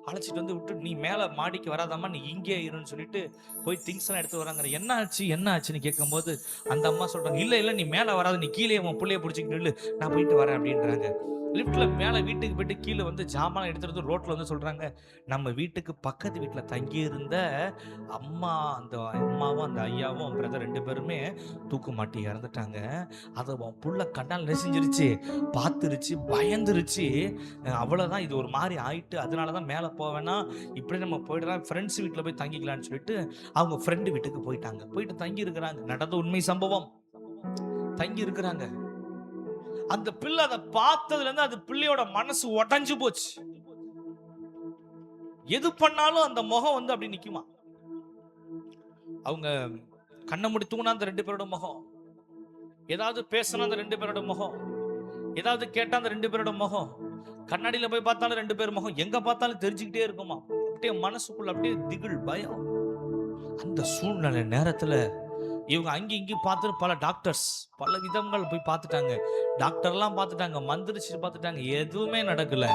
அழைச்சிட்டு வந்து விட்டு, நீ மேல மாடிக்கு வராதாம்மா, நீ இங்கே இருன்னு சொல்லிட்டு போய் திங்ஸ் எல்லாம் எடுத்து வராங்க. என்ன ஆச்சுன்னு கேட்கும் போது அந்த அம்மா சொல்றாங்க, இல்ல நீ மேல வராது, நீ கீழே உன் பிள்ளைய பிடிச்சிக்கிட்டு நில்லு, நான் போயிட்டு வரேன் அப்படின்றாங்க. லிஃப்ட்ல மேல வீட்டுக்கு போயிட்டு கீழே வந்து ஜாமான் எடுத்துட்டு ரோட்ல வந்து சொல்றாங்க, நம்ம வீட்டுக்கு பக்கத்து வீட்டுல தங்கி இருந்த அம்மா, அந்த அம்மாவும் அந்த ஐயாவும் பிரதர் 2 பேருமே தூக்கு மாட்டி இறந்துட்டாங்க. அதை உன் புள்ள கண்ணால் நெசிஞ்சிருச்சு, பார்த்துருச்சு, பயந்துருச்சு, அவ்வளவுதான், இது ஒரு மாதிரி ஆயிட்டு, அதனாலதான் மேல போவேன்னா இப்படி நம்ம போயிடலாம், ஃப்ரெண்ட்ஸ் வீட்டுல போய் தங்கிக்கலாம்னு சொல்லிட்டு அவங்க ஃப்ரெண்டு வீட்டுக்கு போயிட்டாங்க. போயிட்டு தங்கி இருக்கிறாங்க. நடந்த உண்மை சம்பவம். தங்கி இருக்கிறாங்க. அந்த பிள்ளை அதை பார்த்ததுல இருந்து அது பிள்ளையோட மனசு உடைஞ்சு போச்சு. எது பண்ணாலும் அந்த முகம் வந்து அப்படி நிக்குமா. அவங்க கண்ணை மூடி தூங்கினா அந்த 2 பேரோட முகம், ஏதாவது பேசினா அந்த 2 பேரோட முகம், ஏதாவது கேட்டா அந்த 2 பேரோட முகம், கண்ணாடியில போய் பார்த்தாலும் 2 பேர் முகம், எங்க பார்த்தாலும் தெரிஞ்சுக்கிட்டே இருக்குமா. அப்படியே மனசுக்குள்ள அப்படியே திகில், பயம். அந்த சூழ்நிலை நேரத்துல இவங்க அங்கேயும் இங்கேயும் பார்த்துட்டு பல டாக்டர்ஸ் பல விதங்கள் போய் பார்த்துட்டாங்க, டாக்டர்லாம் பார்த்துட்டாங்க, மந்திரிச்சு பார்த்துட்டாங்க, எதுவுமே நடக்கல.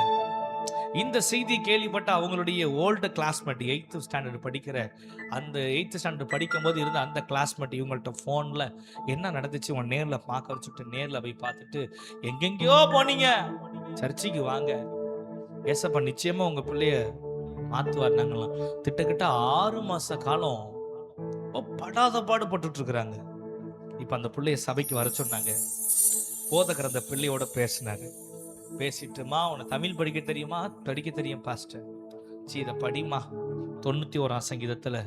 இந்த செய்தி கேள்விப்பட்ட அவங்களுடைய ஓல்டு கிளாஸ்மேட் 8th ஸ்டாண்டர்ட் படிக்கிற அந்த 8th ஸ்டாண்டர்ட் படிக்கும்போது இருந்த அந்த கிளாஸ்மேட் இவங்கள்ட்ட ஃபோனில் என்ன நடந்துச்சு உன் நேரில் பார்க்க வச்சுட்டு நேரில் போய் பார்த்துட்டு, எங்கெங்கேயோ போனீங்க, சர்ச்சுக்கு வாங்க, ஏசப்பா நிச்சயமா உங்க பிள்ளைய மாத்துவார். நாங்களாம் திட்டக்கிட்ட 6 மாச காலம் படாத பாடுபட்டு இருக்கிறாங்க. இப்ப அந்த பிள்ளைய சபைக்கு வர சொன்னாங்க. போதகர் அந்த பிள்ளையோட பேசினாரு. பேசிட்டுமா, உன தமிழ் படிக்க தெரியுமா? படிக்க தெரியும் பாஸ்டர். இதை படிமா. 91ஆம் சங்கீதத்துல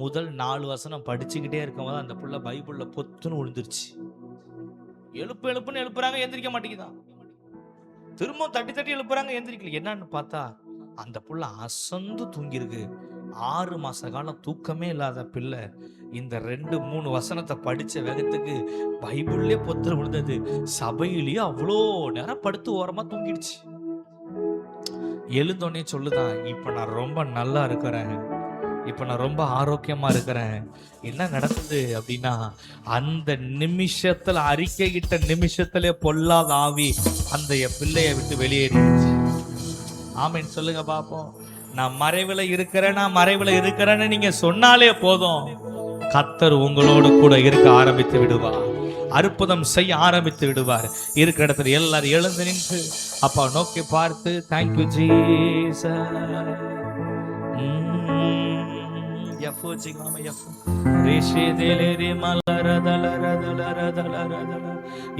முதல் 4 வசனம் படிச்சுக்கிட்டே இருக்கும்போது அந்த புள்ள பைபிள்ல பொத்துன்னு விழுந்துருச்சு. எழுப்புன்னு எழுப்புறாங்க, எந்திரிக்க மாட்டேங்குதான். திரும்ப தட்டி தட்டி எழுப்புறாங்க, எந்திரிக்கல. என்னன்னு பார்த்தா அந்த புள்ள அசந்து தூங்கிருக்கு. 6 மாச காலம் தூக்கமே இல்லாத பிள்ளை இந்த 2-3 வசனத்தை படிச்ச வேகத்துக்கு பைபிள்லே பொத்து விழுந்தது. சபையிலேயே அவ்வளோ நேரம் படுத்து ஓரமா தூங்கிடுச்சு. எழுந்தோடனே சொல்லுதான், இப்ப நான் ரொம்ப நல்லா இருக்கிறேன், இப்ப நான் ரொம்ப ஆரோக்கியமா இருக்கிறேன். என்ன நடந்தது அப்படின்னா, அந்த நிமிஷத்துல அறிக்கையிட்ட நிமிஷத்துல பொல்லாத ஆவி அந்த பிள்ளைய விட்டு வெளியேறிடுச்சு. ஆமேன் சொல்லுங்க பாப்போம். நான் மறைவுல இருக்கிறேன்னு நீங்க சொன்னாலே போதும், கர்த்தர் உங்களோடு கூட இருக்க ஆரம்பித்து விடுவார், அற்புதம் செய்ய ஆரம்பித்து விடுவார். இருக்கிற இடத்துல எல்லாரும் எழுந்து நின்று அப்பா நோக்கி பார்த்து, தேங்க்யூ ஜீசஸ்.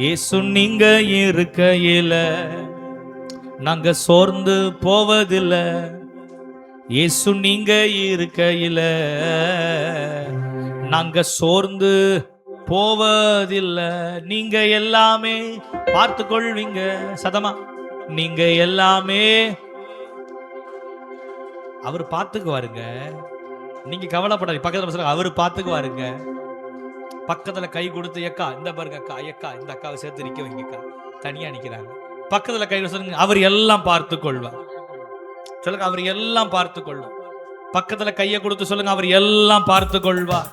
இயேசு நீங்க இருக்கையில நாங்க சோர்ந்து போவதில்லை. இயேசு நீங்க இருக்கையில நாங்க சோர்ந்து போவதில்லை. நீங்க எல்லாமே பார்த்து கொள்வீங்க. சதமா, நீங்க எல்லாமே அவர் பார்த்துக்குவாருங்க. நீங்க கவலைப்படாதீங்க. பக்கத்துல அவர் பார்த்துக்குவாருங்க. பக்கத்துல கை கொடுத்து, அக்கா இந்த பாருங்க, அக்கா ஐயக்கா இந்த அக்காவை சேர்த்து நிக்க வைங்கக்கா, தனியா நிக்கிறாங்க. பக்கத்துல கை சொல்லுங்க, அவர் எல்லாம் பார்த்து கொள்வார். சொல்லுங்க, அவர் எல்லாம் பார்த்து கொள்வார். பக்கத்துல கையை கொடுத்து சொல்லுங்க, அவர் எல்லாம் பார்த்து கொள்வார்,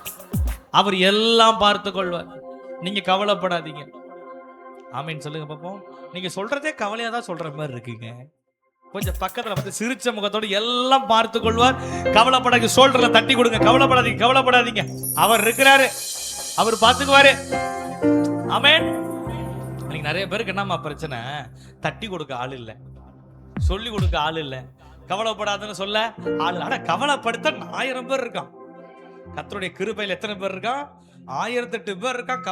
அவர் எல்லாம் பார்த்து கொள்வார். நீங்க கவலைப்படாதீங்க. ஆமீன் சொல்லுங்க பாப்போம். நீங்க சொல்றதே கவலையா தான் சொல்ற மாதிரி இருக்குங்க. கொஞ்சம் பக்கத்துல வந்து சிரிச்ச முகத்தோடு எல்லாம் பார்த்து கொள்வார், கவலைப்படாதீங்க. சோல்டர்ல தட்டி கொடுங்க, கவலைப்படாதீங்க, கவலைப்படாதீங்க, அவர் இருக்கிறாரு, அவர் பார்த்துக்குவாரு. ஆமேன். நீங்க நிறைய பேருக்கு என்னமா பிரச்சனை, தட்டி கொடுக்க ஆள் இல்லை, சொல்லி கொடுக்க ஆள் இல்லை, கவலைப்படாதுன்னு சொல்ல ஆள். ஆனா கவலைப்படுத்த 1000 பேர் இருக்கான். கர்த்தருடைய கிருபையில் எத்தனை பேர் இருக்கான்? 1008 பேர் இருக்கான்.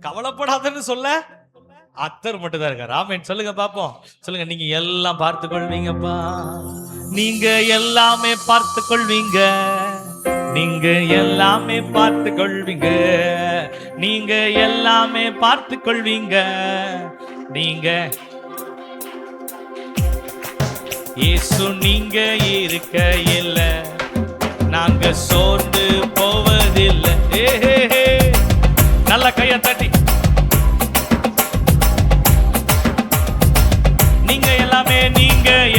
கவலைப்படாதுன்னு சொல்ல அத்தர் மட்டும் தான் இருக்காரு. ஆமென் சொல்லுங்க பாப்போம். சொல்லுங்க, நீங்க எல்லாம் பார்த்து கொள்வீங்கப்பா, நீங்க எல்லாமே பார்த்து கொள்வீங்க, நீங்க எல்லாமே பார்த்து கொள்வீங்க, நீங்க எல்லாமே பார்த்து கொள்வீங்க. நீங்க இயேசு நீங்க இருக்கையில நாங்க சோர்ந்து போவதில்லை. நல்ல கையை தட்டி, நீங்க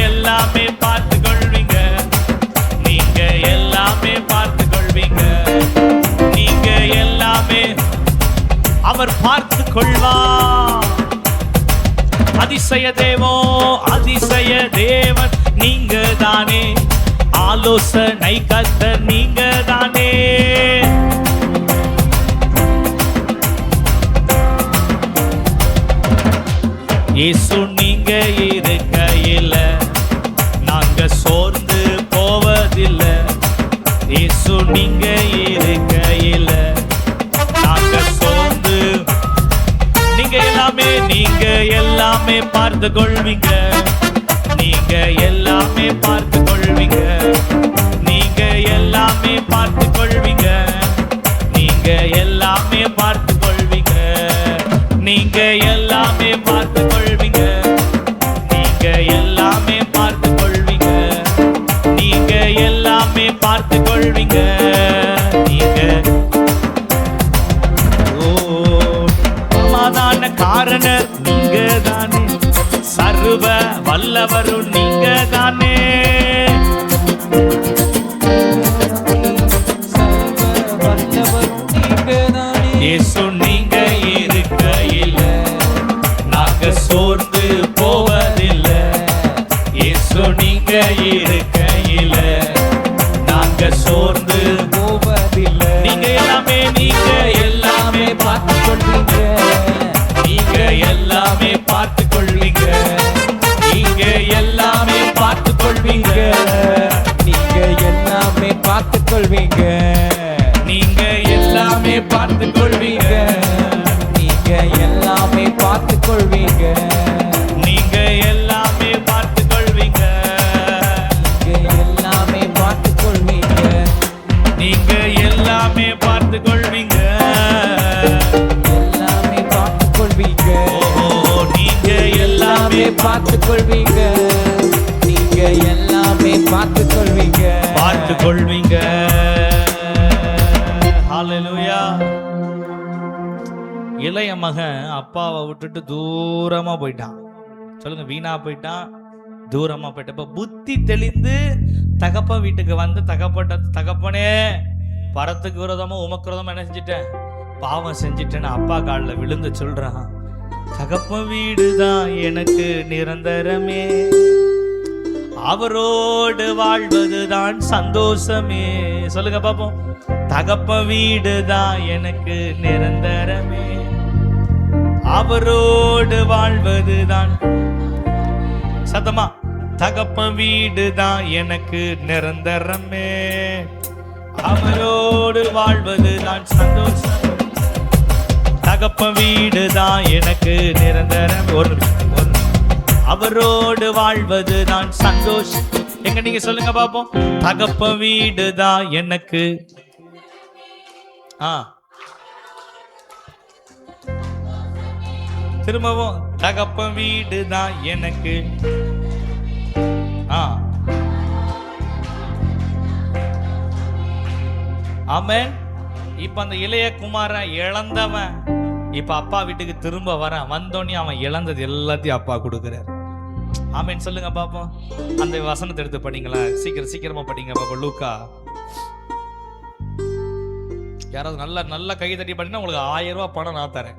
எல்லாமே பார்த்து கொள்வீங்க, நீங்க எல்லாமே பார்த்து கொள்வீங்க, நீங்க எல்லாமே அவர் பார்த்து கொள்வார். அதிசய தேவன் நீங்க தானே, ஆலோசனை கர்த்தர் நீங்க தானே. இயேசு நீங்க இருக்கையில நாங்க சோர்ந்து போவதில்லை. இயேசு நீங்க இருக்கையில நாங்க சோர்ந்து, நீங்க எல்லாமே பார்த்து கொள்வீங்க, நீங்க எல்லாமே பார்த்து கொள்வீங்க, நீங்க எல்லாமே பார்த்து கொள்வீங்க, நீங்க எல்லாமே பார்த்து கொள்வீங்க, நீங்க எல்லாமே பார்த்து கொள்வீங்க, நீங்க எல்லாமே பார்த்து கொள்வீங்க, நீங்க எல்லாமே பார்த்து கொள்வீங்க. நீங்க சமாதான காரணர் நீங்க தானே, சர்வ வல்லவரும் நீங்க தானே, வல்லவரும் நீங்க பார்த்துக் கொள்வீங்க, நீங்க எல்லாமே பார்த்துக் கொள்வீங்க. பார்த்துக் கொள்வீங்க. ஹalleluya. இளைய மகன் அப்பாவை விட்டுட்டு தூரமா போயிட்டான். சொல்லுங்க, வீணா போயிட்டான், தூரமா போயிட்டான். இப்ப புத்தி தெளிந்து தகப்பன் வீட்டுக்கு வந்து தகப்பனே, பரத்துக்கு விரோதமா உமக்கு விரோதமா என்ன செஞ்சிட்டேன், பாவம் செஞ்சிட்டேன்னு அப்பா காலில் விழுந்து சொல்றான். தகப்பன் வீடுதான் எனக்கு நிரந்தரமே, அவரோடு வாழ்வதுதான் சந்தோஷமே. சொல்லுங்க பாப்போம். தகப்பன் வீடுதான் எனக்கு நிரந்தரமே, அவரோடு வாழ்வதுதான். சத்தமா, தகப்பன் வீடுதான் எனக்கு நிரந்தரமே, அவரோடு வாழ்வதுதான் சந்தோஷம். தகப்பன் வீடுதான் எனக்கு நிரந்தரம், அவரோடு வாழ்வதுதான் சந்தோஷம். எங்க நீங்க சொல்லுங்க பாப்போம். தகப்பன் வீடுதான் எனக்கு. திரும்பவும், தகப்பன் வீடுதான் எனக்கு. ஆமென். இப்ப அந்த இளைய குமாரன் இழந்தவன் இப்ப அப்பா வீட்டுக்கு திரும்ப வரான். வந்தோடனே அவன் இழந்தது எல்லாத்தையும் அப்பா கொடுக்கிறார். ஆமென் சொல்லுங்க பாப்போம். அந்த வசனத்தை எடுத்து படிங்களா, சீக்கிரமா படிங்க பாப்போம். லூக்கா, யாராவது நல்ல நல்ல கை தட்டி படினா உங்களுக்கு 1000 ரூபாய் பணம் நான் தரேன்.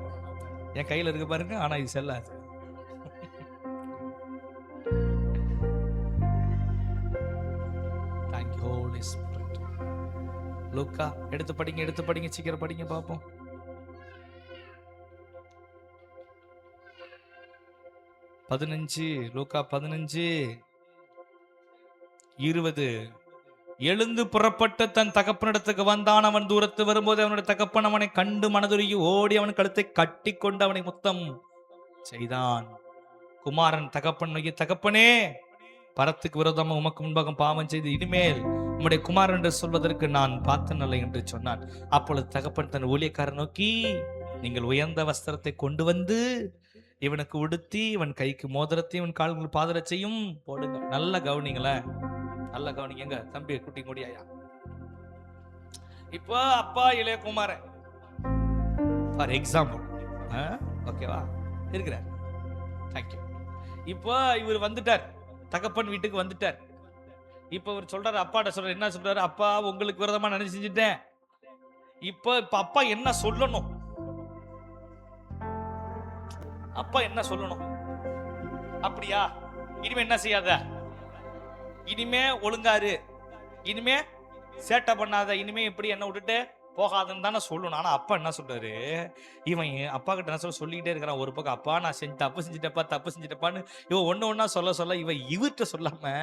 என் கையில இருக்கு பாருங்க, ஆனா இது செல்லாது. Thank you Holy Spirit. லூக்கா எடுத்து படிங்க, சீக்கிரம் படிங்க பாப்போம். 15, லூக்கா 15:20. எழுந்து புறப்பட்டு தன் தகப்பனிடத்துக்கு வந்தான். அவன் தூரத்து வரும்போது அவனுடைய தகப்பன் அவனை கண்டு மனதுருகி ஓடி அவன் கழுத்தை கட்டி கொண்டு அவனை முத்தம் செய்தான். குமாரன் தகப்பன் நோக்கி, தகப்பனே, பரத்துக்கு விரோதமாக உமக்கு முன்பாக பாவம் செய்து இனிமேல் உம்முடைய குமாரன் என்று சொல்வதற்கு நான் பார்த்தனல்லை என்று சொன்னான். அப்பொழுது தகப்பன் தன் ஊழியக்காரன் நோக்கி, நீங்கள் உயர்ந்த வஸ்திரத்தை கொண்டு வந்து இவனுக்கு உடுத்தி இவன் கைக்கு மோதிரத்தையும் இவன் கால்கள் பாதரட்சையும் போடுங்க. நல்ல கவனிங்களேன், நல்ல கவனிங்க தம்பி, குட்டி முடியாயா. இப்போ அப்பா இளைய குமாரன் ஃபார் எக்ஸாம்பிள், ஓகேவா இருக்கிறார். தேங்க்யூ. இப்போ இவர் வந்துட்டார், தகப்பன் வீட்டுக்கு வந்துட்டார். இப்போ இவர் சொல்றாரு, அப்பாட்ட சொல்றாரு, என்ன சொல்றாரு, அப்பா உங்களுக்கு விரோதமா நினைச்சு செஞ்சுட்டேன். இப்போ அப்பா என்ன சொல்லணும், அப்பா என்ன சொல்லணும், அப்படியா இனிமே என்ன செய்யாத, இனிமே ஒழுங்காரு, இனிமே சேட்டை பண்ணாத, இனிமே இப்படி என்ன விட்டுட்டு போகாதுன்னு தானே சொல்லணும். ஆனா அப்பா என்ன சொல்றாரு, இவன் அப்பா கிட்ட என்ன சொல்லிக்கிட்டே இருக்கிறான். ஒரு பக்கம், அப்பா நான் தப்பு செஞ்சுட்டப்பான்னு இவன் ஒண்ணா சொல்ல இவன் இவர்கிட்ட சொல்லாம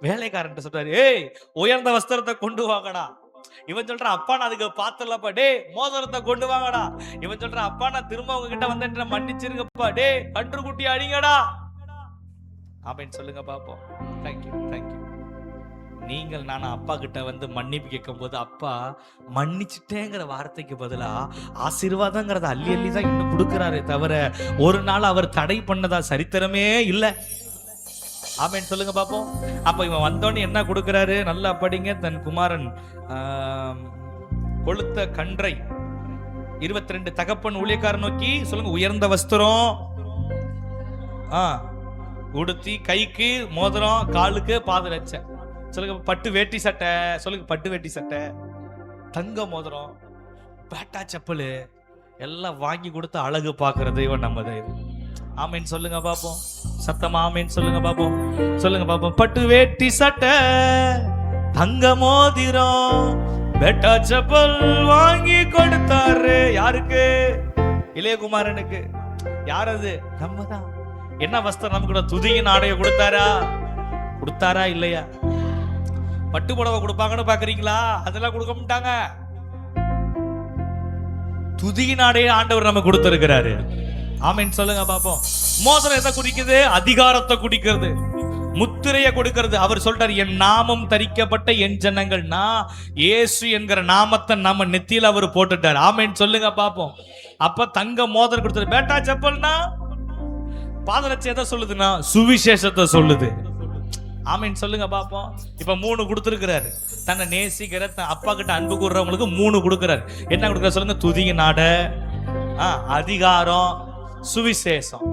வேலைக்காரன் சொல்றாரு, ஏய் உயர்ந்த வஸ்திரத்தை கொண்டு வாங்கடா. இவன் சொல்றான், அப்பா நான் அதுக்கு பார்த்தலப்பா, டே மோதிரத்தை கொண்டு வாங்கடா. இவன் சொல்றான், அப்பா நான் திரும்ப உங்ககிட்ட வந்துட்டு மன்னிச்சிருங்கப்பா, டே கன்று குட்டி அடிங்கடா. அப்படின்னு சொல்லுங்க பாப்போம். தேங்க்யூ. நீங்கள் நான் அப்பா கிட்ட வந்து மன்னிப்பு கேட்கும் போது அப்பா மன்னிச்சுட்டேங்கிற வார்த்தைக்கு பதிலா ஆசீர்வாதங்கிறத அள்ளி தான் இன்னும் கொடுக்கிறாரே தவிர ஒரு நாள் அவர் தடை பண்ணதா சரித்திரமே இல்லை. ஆமென் சொல்லுங்க பாப்போம். அப்ப இவன் வந்தோடனே என்ன கொடுக்கிறாரு, நல்லா படிங்க. தன் குமாரன் கொளுத்த கன்றை 22 தகப்பன் ஊழியக்காரன் நோக்கி சொல்லுங்க, உயர்ந்த வஸ்திரம் உடுத்தி, கைக்கு மோதிரம், காலுக்கு பாதரட்சை, சொல்லுங்க பட்டு வேட்டி சட்டை, சொல்லுங்க பட்டு வேட்டி சட்டை, தங்க மோதிரம், பேட்டா செப்பல் எல்லாம் வாங்கி கொடுத்து அழகு பார்க்கறது இவன் நம்ம தெய்வம். ஆமேன் சொல்லுங்க பாப்போம். சத்தமா ஆமேன் சொல்லுங்க பாப்போம். சொல்லுங்க பாப்போம். பட்டு வேட்டி சட்டை, தங்க மோதிரம், பேட்டா செப்பல் வாங்கி கொடுத்தாரு. யாருக்கு? இளையகுமாரனுக்கு. யார் அது? நம்ம தான். என்ன வஸ்திரம் நமக்கு கூட? துதியின் ஆடைய கொடுத்தாரா இல்லையா? பட்டு புடவை கொடுப்பாங்கன்னு பாக்குறீங்களா? அதெல்லாம் கொடுக்க மாட்டாங்க. துதியின் ஆடைய ஆண்டவர் நம்ம கொடுத்திருக்கிறாரு. ஆமென் சொல்லுங்க பாப்போம். மோதிரம் எதை குடிக்குது? அதிகாரத்தை குடிக்கிறது, முத்திரையை கொடுக்கிறது. அவர் சொல்றாரு, என் நாமம் தரிக்கப்பட்ட என் ஜனங்கள்னா இயேசு என்கிற நாமத்தை நம்ம நெத்தியில அவர் போட்டுட்டார். ஆமென் சொல்லுங்க பாப்போம். அப்ப தங்க மோதிரம் கொடுத்தாரு. பேட்டா செப்பல்னா பாதரட்சை எதை சொல்லுதுன்னா சுவிசேஷத்தை சொல்லுது. ஆமீன் சொல்லுங்க பாப்போம். இப்ப 3 கொடுத்திருக்கிறாரு. தன்னை நேசிக்கிற அப்பா கிட்ட அன்பு கூறுறவங்களுக்கு 3 கொடுக்கிறாரு. என்ன கொடுக்குற சொல்லுங்க? துதியின் நாட, அதிகாரம், சுவிசேஷம்.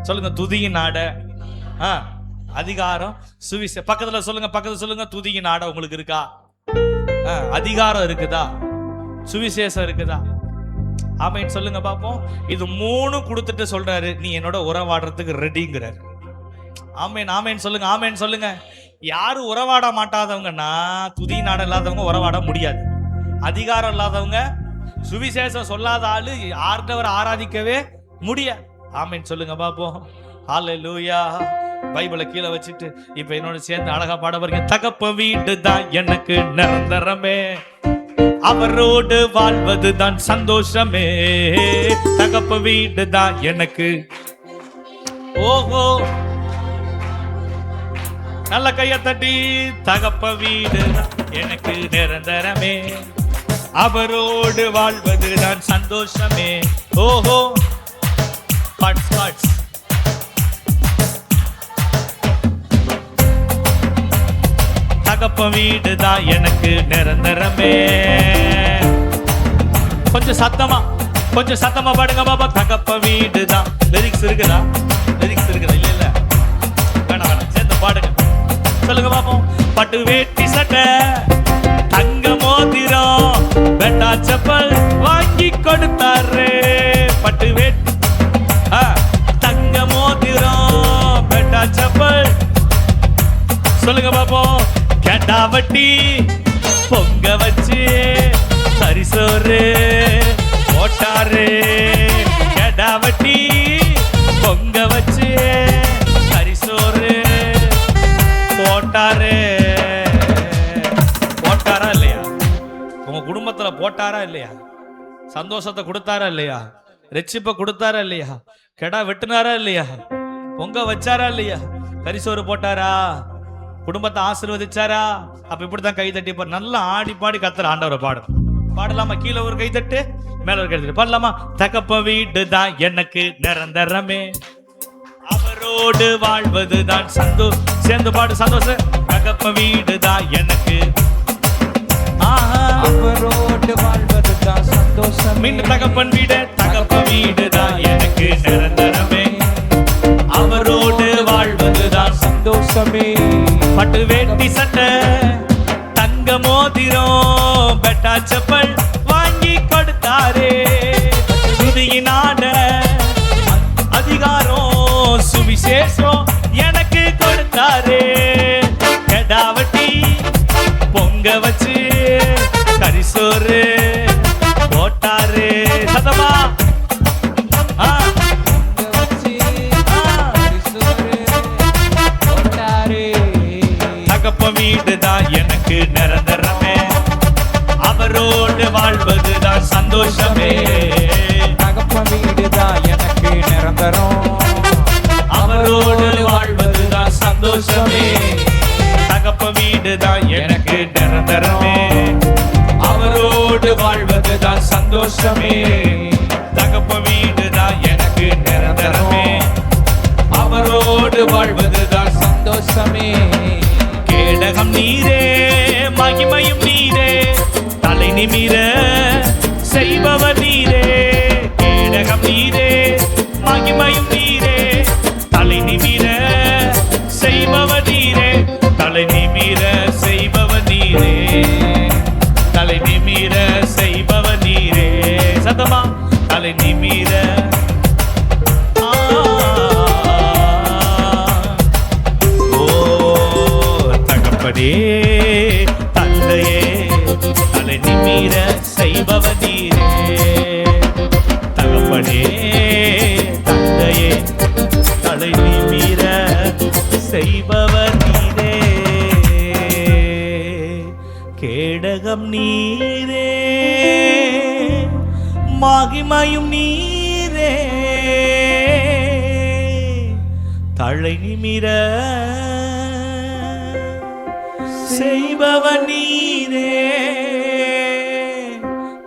சொல்லுங்க துதியின் நாட, அதிகாரம், சுவிசேஷம். பக்கத்துல சொல்லுங்க, பக்கத்துல சொல்லுங்க. துதியின் நாட உங்களுக்கு இருக்கா? அதிகாரம் இருக்குதா? சுவிசேஷம் இருக்குதா? ஆமீன் சொல்லுங்க பாப்போம். இது 3 கொடுத்துட்டு சொல்றாரு, நீ என்னோட உறவாடுறதுக்கு ரெடிங்கிறாரு. ஆமேன் ஆமேன் சொல்லுங்க, ஆமேன் சொல்லுங்க. யாரு உறவாட மாட்டாதவங்கன்னா துதி நாடம் இல்லாதவங்க உறவாட முடியாது. அதிகாரம் இல்லாதவங்க, சுவிசேஷம் சொல்லாத ஆளு ஆர்டவர் ஆராதிக்கவே முடியாது. ஆமேன் சொல்லுங்க பாப்போம். ஹல்லேலூயா. பைபிளை கீழே வச்சுட்டு இப்ப என்னோட சேர்ந்து அழகா பாட போறீங்க. தகப்ப வீடு தான் எனக்கு நிரந்தரமே, அவரோடு வாழ்வது தான் சந்தோஷமே. தகப்ப வீடு தான் எனக்கு. ஓஹோ, நல்ல கைய தட்டி. தகப்ப வீடு எனக்கு நிரந்தரமே, அவரோடு வாழ்வது தான் சந்தோஷமே. ஓஹோ, பாட்ஸ் பாட்ஸ். தகப்ப வீடு தான் எனக்கு நிரந்தரமே. கொஞ்சம் சத்தமா பாடுங்க பாப்பா. தகப்ப வீடு தான். லிரிக்ஸ் இருக்குதா? லிரிக்ஸ் இருக்குதா? இல்ல இல்ல, வேணாம் வேணாம், சேர்ந்து பாடுங்க. சொல்லுங்க பாப்போம். பட்டு வேட்டி சட்டை, தங்க மோதிரம், பெட்டா செப்பல் வாங்கி கொடுத்தாரு. பட்டு வேட்டி, தங்க மோதிரம், பெட்டா செப்பல். சொல்லுங்க பாப்போம். கேட்டா வட்டி பொங்க வச்சு சரிசோறு போட்டாரு. கேட்டா வட்டி பொங்க வச்சு சரிசோறு போட்டாரு. போட்டாரா இல்லையா? உங்க குடும்பத்துல போட்டாரா இல்லையா? சந்தோஷத்தை கொடுத்தாரா இல்லையா? ரெச்சிப்ப கொடுத்தாரா இல்லையா? கெடா வெட்டினாரா இல்லையா? பொங்க வச்சாரா இல்லையா? கரிசோறு போட்டாரா? குடும்பத்தை ஆசீர்வதிச்சாரா? அப்ப இப்படித்தான் கை தட்டி நல்லா ஆடி பாடி கத்துற ஆண்டவரை பாடும். பாடலாமா? கீழே ஒரு கை தட்டு, மேல ஒரு கை தட்டு பாடலாமா? தகப்ப வீடு தான் எனக்கு நிரந்தரமே, அவரோடு வாழ்வது தான் சந்தோஷம். சேர்ந்து பாடு சந்தோஷம். தகப்ப வீடு தான் எனக்கு, அவரோடு வாழ்வது தான் சந்தோஷம். மீண்டும் தகப்பன் வீடு, தகப்ப வீடு தான் எனக்கு நிரந்தரமே, அவரோடு வாழ்வது தான் சந்தோஷமே. பட்டு வேட்டி சட்டை, தங்க மோதிரம், பெட்டா செப்பல் வாங்கி கொடுத்தாரே. துதியினாட, அதிகாரம், சுவிசேஷம் எனக்கு கொடுத்தாரே. கெடாவட்டி பொங்க வச்சு கரிசோறு போட்டாரு. சதமா தகப்ப வீடு தான் எனக்கு நிரந்தரமே, அவரோடு வாழ்வது தான் சந்தோஷமே. தகப்ப வீடு தான் எனக்கு நிரந்தரம், அவரோடு வாழ்வது தான் சந்தோஷமே. தகப்ப வீடு தான் எனக்கு நிரந்தரமே, அவரோடு வாழ்வது தான் சந்தோஷமே. தகப்ப வீடு தான் எனக்கு நிரந்தரமே, அவரோடு வாழ்வது தான் சந்தோஷமே. கேடகம் நீரே, மகிமையும் நீரே, தலை நிமிர செய்பவர் நீரே. கேடகம் நீரே, மகிமையும் நீரே, தலை நிமிர செய்பவர் நீரே. தலை நிமிர செய்பவர் நீரே, தலை நிமிர செய்பவர் நீரே. சத்தமா தலை நிமிர. தந்தையே, தலை நிமிர செய்பவர் நீரே. தகப்பனே, தந்தையே, தலை நிமிர செய்பவர் நீரே. கேடகம் நீரே, மகிமையும் நீரே, தலை நிமிர செய்பவர் நீரே.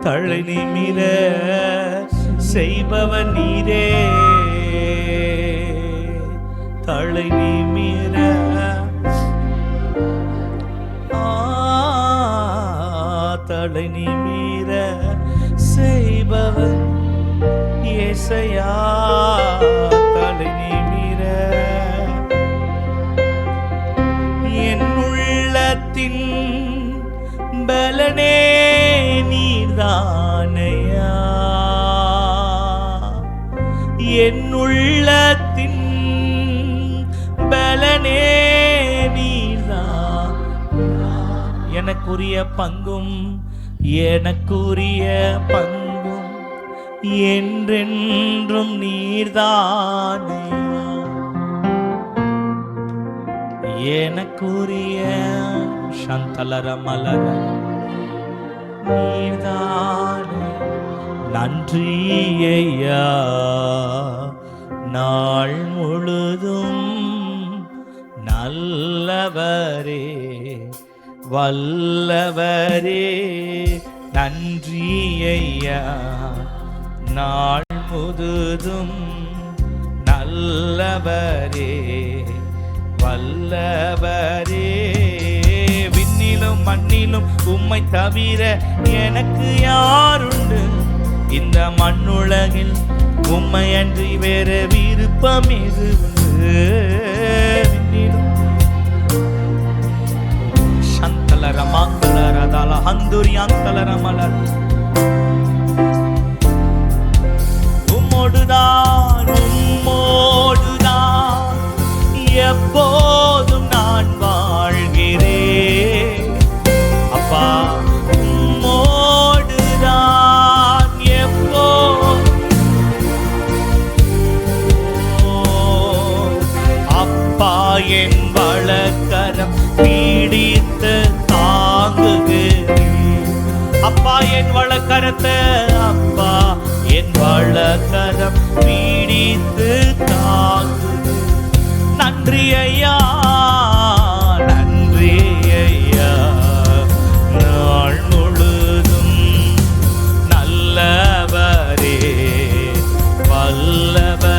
தலை நிமிர செய்பவர் நீரே. தலை நிமிர தலை நிமிர செய்பவர் ஏசையா. தலை நிமிர என் உள்ளத்தின் பலனே நீர்தானையா. என் உள்ளத்தின் பலனே நீர்தான். எனக்குரிய பங்கும் எனக்குரிய பங்கும் என்றென்றும் நீர்தானே. எனக்குரிய சந்தலர மலர நீர்தானே. நன்றி ஐயா நாள் முழுதும் நல்லவரே வல்லவரே. நன்றி ஐயா நாள் முழுதும் நல்லவரே வல்லவரே. விண்ணிலும் மண்ணிலும் உம்மை தவிர எனக்கு யாருண்டு? இந்த மண்ணுலகில் உம்மை அன்றி வேற விருப்பம் எது உண்டு? விண்ணிலும் சந்தலர மாந்தலர தல ஹந்துரி அந்தலர மலர் உம்மோடுதான் உம்மோடுதான் எப்போதும் நான் வாழ்கிறேன். அப்பா உம்மோடுதான் எப்போதும். அப்பா என் வலக்கரம் பீடித்து தாங்குகிறேன். அப்பா என் வலக்கரத்தை அப்பா என் வலக்கரம் பீடித்து தாங்குகிறேன். நன்றி ஐயா நன்றி ஐயா நாள் முழுதும் நல்லவரே வல்லவர்.